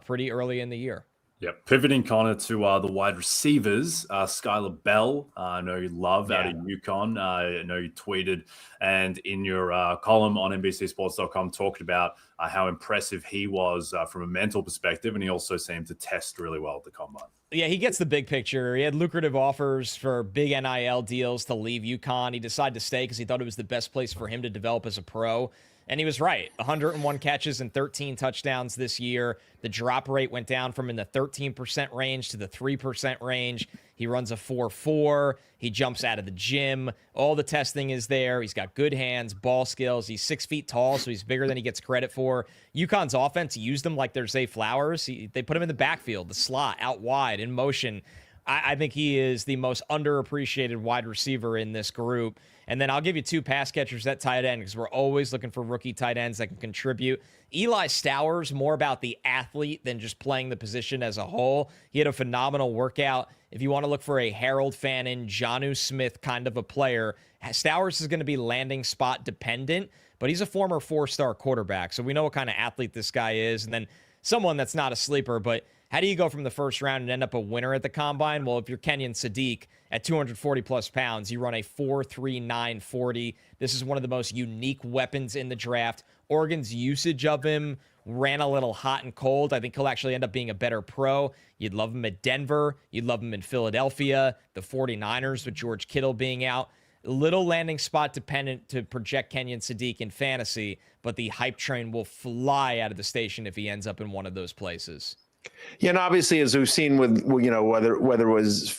A: pretty early in the year.
B: Yep. Pivoting, Connor, to the wide receivers, Skylar Bell, I know you love out of UConn. I know you tweeted and in your column on NBCSports.com talked about how impressive he was from a mental perspective, and he also seemed to test really well at the combine. Yeah,
A: he gets the big picture. He had lucrative offers for big NIL deals to leave UConn. He decided to stay because he thought it was the best place for him to develop as a pro. And he was right. 101 catches and 13 touchdowns this year. The drop rate went down from in the 13% range to the 3% range. He runs a 4.4. He jumps out of the gym. All the testing is there. He's got good hands, ball skills. He's 6 feet tall, so he's bigger than he gets credit for. UConn's offense used him like they're Zay Flowers. They put him in the backfield, the slot, out wide, in motion. I think he is the most underappreciated wide receiver in this group. And then I'll give you 2 pass catchers at tight end because we're always looking for rookie tight ends that can contribute. Eli Stowers, more about the athlete than just playing the position as a whole. He had a phenomenal workout. If you want to look for a Harold Fannin, Jonnu Smith kind of a player, Stowers is going to be landing spot dependent, but he's a former 4-star quarterback, so we know what kind of athlete this guy is. And then someone that's not a sleeper, but how do you go from the first round and end up a winner at the combine? Well, if you're Kenyon Sadiq at 240 plus pounds, you run a 4.39 40. This is one of the most unique weapons in the draft. Oregon's usage of him ran a little hot and cold. I think he'll actually end up being a better pro. You'd love him at Denver. You'd love him in Philadelphia, the 49ers with George Kittle being out. Little landing spot dependent to project Kenyon Sadiq in fantasy, but the hype train will fly out of the station if he ends up in one of those places.
C: Yeah, and obviously, as we've seen with, you know, whether it was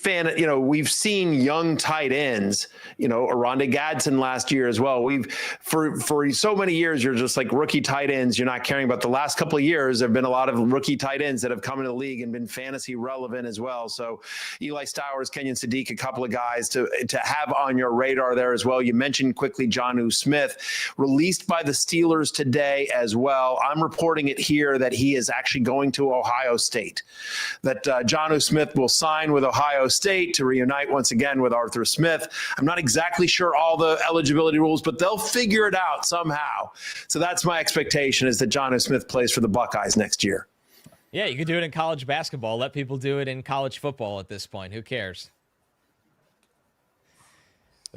C: we've seen young tight ends, you know, Aronde Gadsden last year as well. We've for so many years, you're just like rookie tight ends. You're not caring about the last couple of years. There've been a lot of rookie tight ends that have come into the league and been fantasy relevant as well. So Eli Stowers, Kenyon Sadiq, a couple of guys to have on your radar there as well. You mentioned quickly Jonnu Smith, released by the Steelers today as well. I'm reporting it here that he is actually going to Ohio State, that Jonnu Smith will sign with Ohio State to reunite once again with Arthur Smith. I'm not exactly sure all the eligibility rules, but they'll figure it out somehow. So that's my expectation, is that Jonnu Smith plays for the Buckeyes next year.
A: Yeah, you could do it in college basketball. Let people do it in college football at this point. Who cares?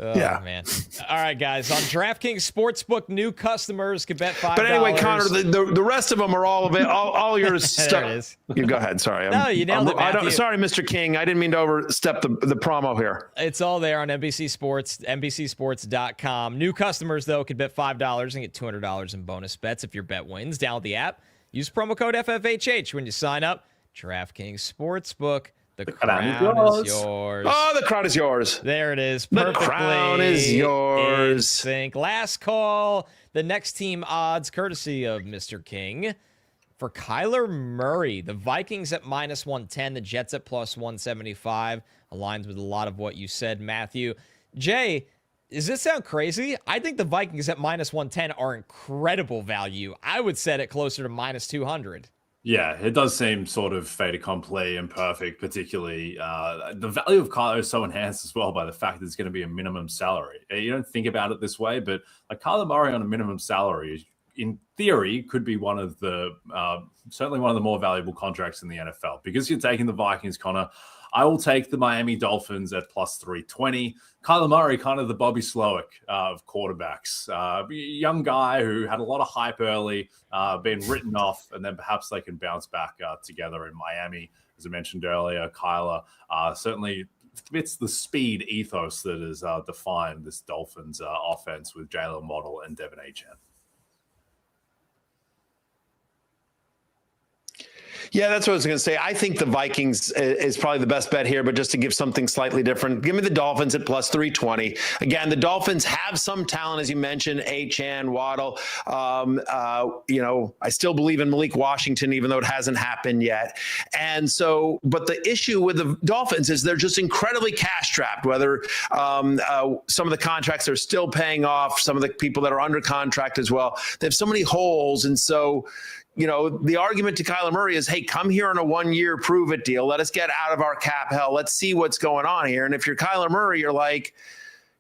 A: Oh,
C: Yeah.
A: man. All right, guys. On DraftKings Sportsbook, new customers can bet $5.
C: But anyway, Connor, the rest of them are all yours.
A: There it is.
C: You go ahead. Sorry.
A: No, you nailed it, Matthew.
C: Sorry, Mr. King. I didn't mean to overstep the promo here.
A: It's all there on NBC Sports, NBCSports.com. New customers, though, could bet $5 and get $200 in bonus bets if your bet wins. Download the app. Use promo code FFHH when you sign up. DraftKings Sportsbook. The crown is yours.
C: Oh, the crown is yours.
A: There it is.
C: The crown is yours.
A: Sync. Last call. The next team odds, courtesy of Mr. King. For Kyler Murray, the Vikings at -110, the Jets at +175. Aligns with a lot of what you said, Matthew. Jay, does this sound crazy? I think the Vikings at -110 are incredible value. I would set it closer to -200.
B: Yeah, it does seem sort of fait accompli and perfect, particularly the value of Kyler is so enhanced as well by the fact that it's going to be a minimum salary. You don't think about it this way, but like Kyler Murray on a minimum salary, in theory, could be one of the certainly one of the more valuable contracts in the NFL. Because you're taking the Vikings, Connor, I will take the Miami Dolphins at +320. Kyler Murray, kind of the Bobby Slowick of quarterbacks. Young guy who had a lot of hype early, been written off, and then perhaps they can bounce back together in Miami. As I mentioned earlier, Kyler certainly fits the speed ethos that has defined this Dolphins offense with Jalen Waddle and Devin Achane.
C: Yeah, that's what I was going to say. I think the Vikings is probably the best bet here, but just to give something slightly different, give me the Dolphins at +320. Again, the Dolphins have some talent, as you mentioned, Achane, Waddle. I still believe in Malik Washington, even though it hasn't happened yet. And so, but the issue with the Dolphins is they're just incredibly cash strapped, whether some of the contracts are still paying off, some of the people that are under contract as well. They have so many holes. And so, the argument to Kyler Murray is, hey, come here on a 1-year prove-it deal. Let us get out of our cap hell. Let's see what's going on here. And if you're Kyler Murray, you're like,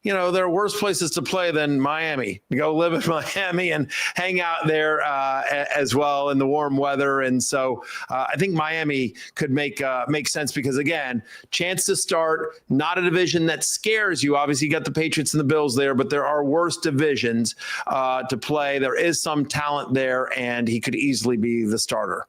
C: there are worse places to play than Miami. You go live in Miami and hang out there as well in the warm weather. And so I think Miami could make sense because, again, chance to start, not a division that scares you. Obviously, you got the Patriots and the Bills there, but there are worse divisions to play. There is some talent there, and he could easily be the starter.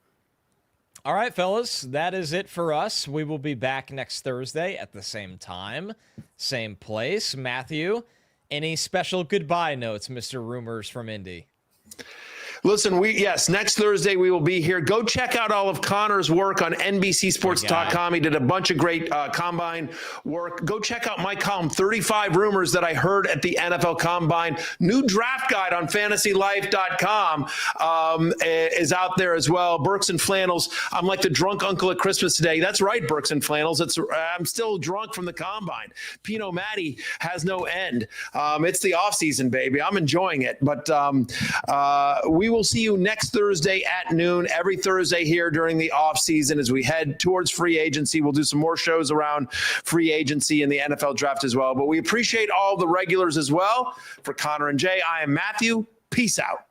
A: All right, fellas, that is it for us. We will be back next Thursday at the same time, same place. Matthew, any special goodbye notes, Mr. Rumors from Indy?
C: Listen, next Thursday we will be here. Go check out all of Connor's work on NBCSports.com. He did a bunch of great combine work. Go check out my column, 35 Rumors That I Heard at the NFL Combine. New draft guide on FantasyLife.com is out there as well. Burks and Flannels. I'm like the drunk uncle at Christmas today. That's right, Burks and Flannels. I'm still drunk from the Combine. Pinot Matty has no end. It's the off season, baby. I'm enjoying it. But we will see you next Thursday at noon, every Thursday here during the off season as we head towards free agency. We'll do some more shows around free agency and the NFL draft as well. But we appreciate all the regulars as well. For Connor and Jay, I am Matthew. Peace out.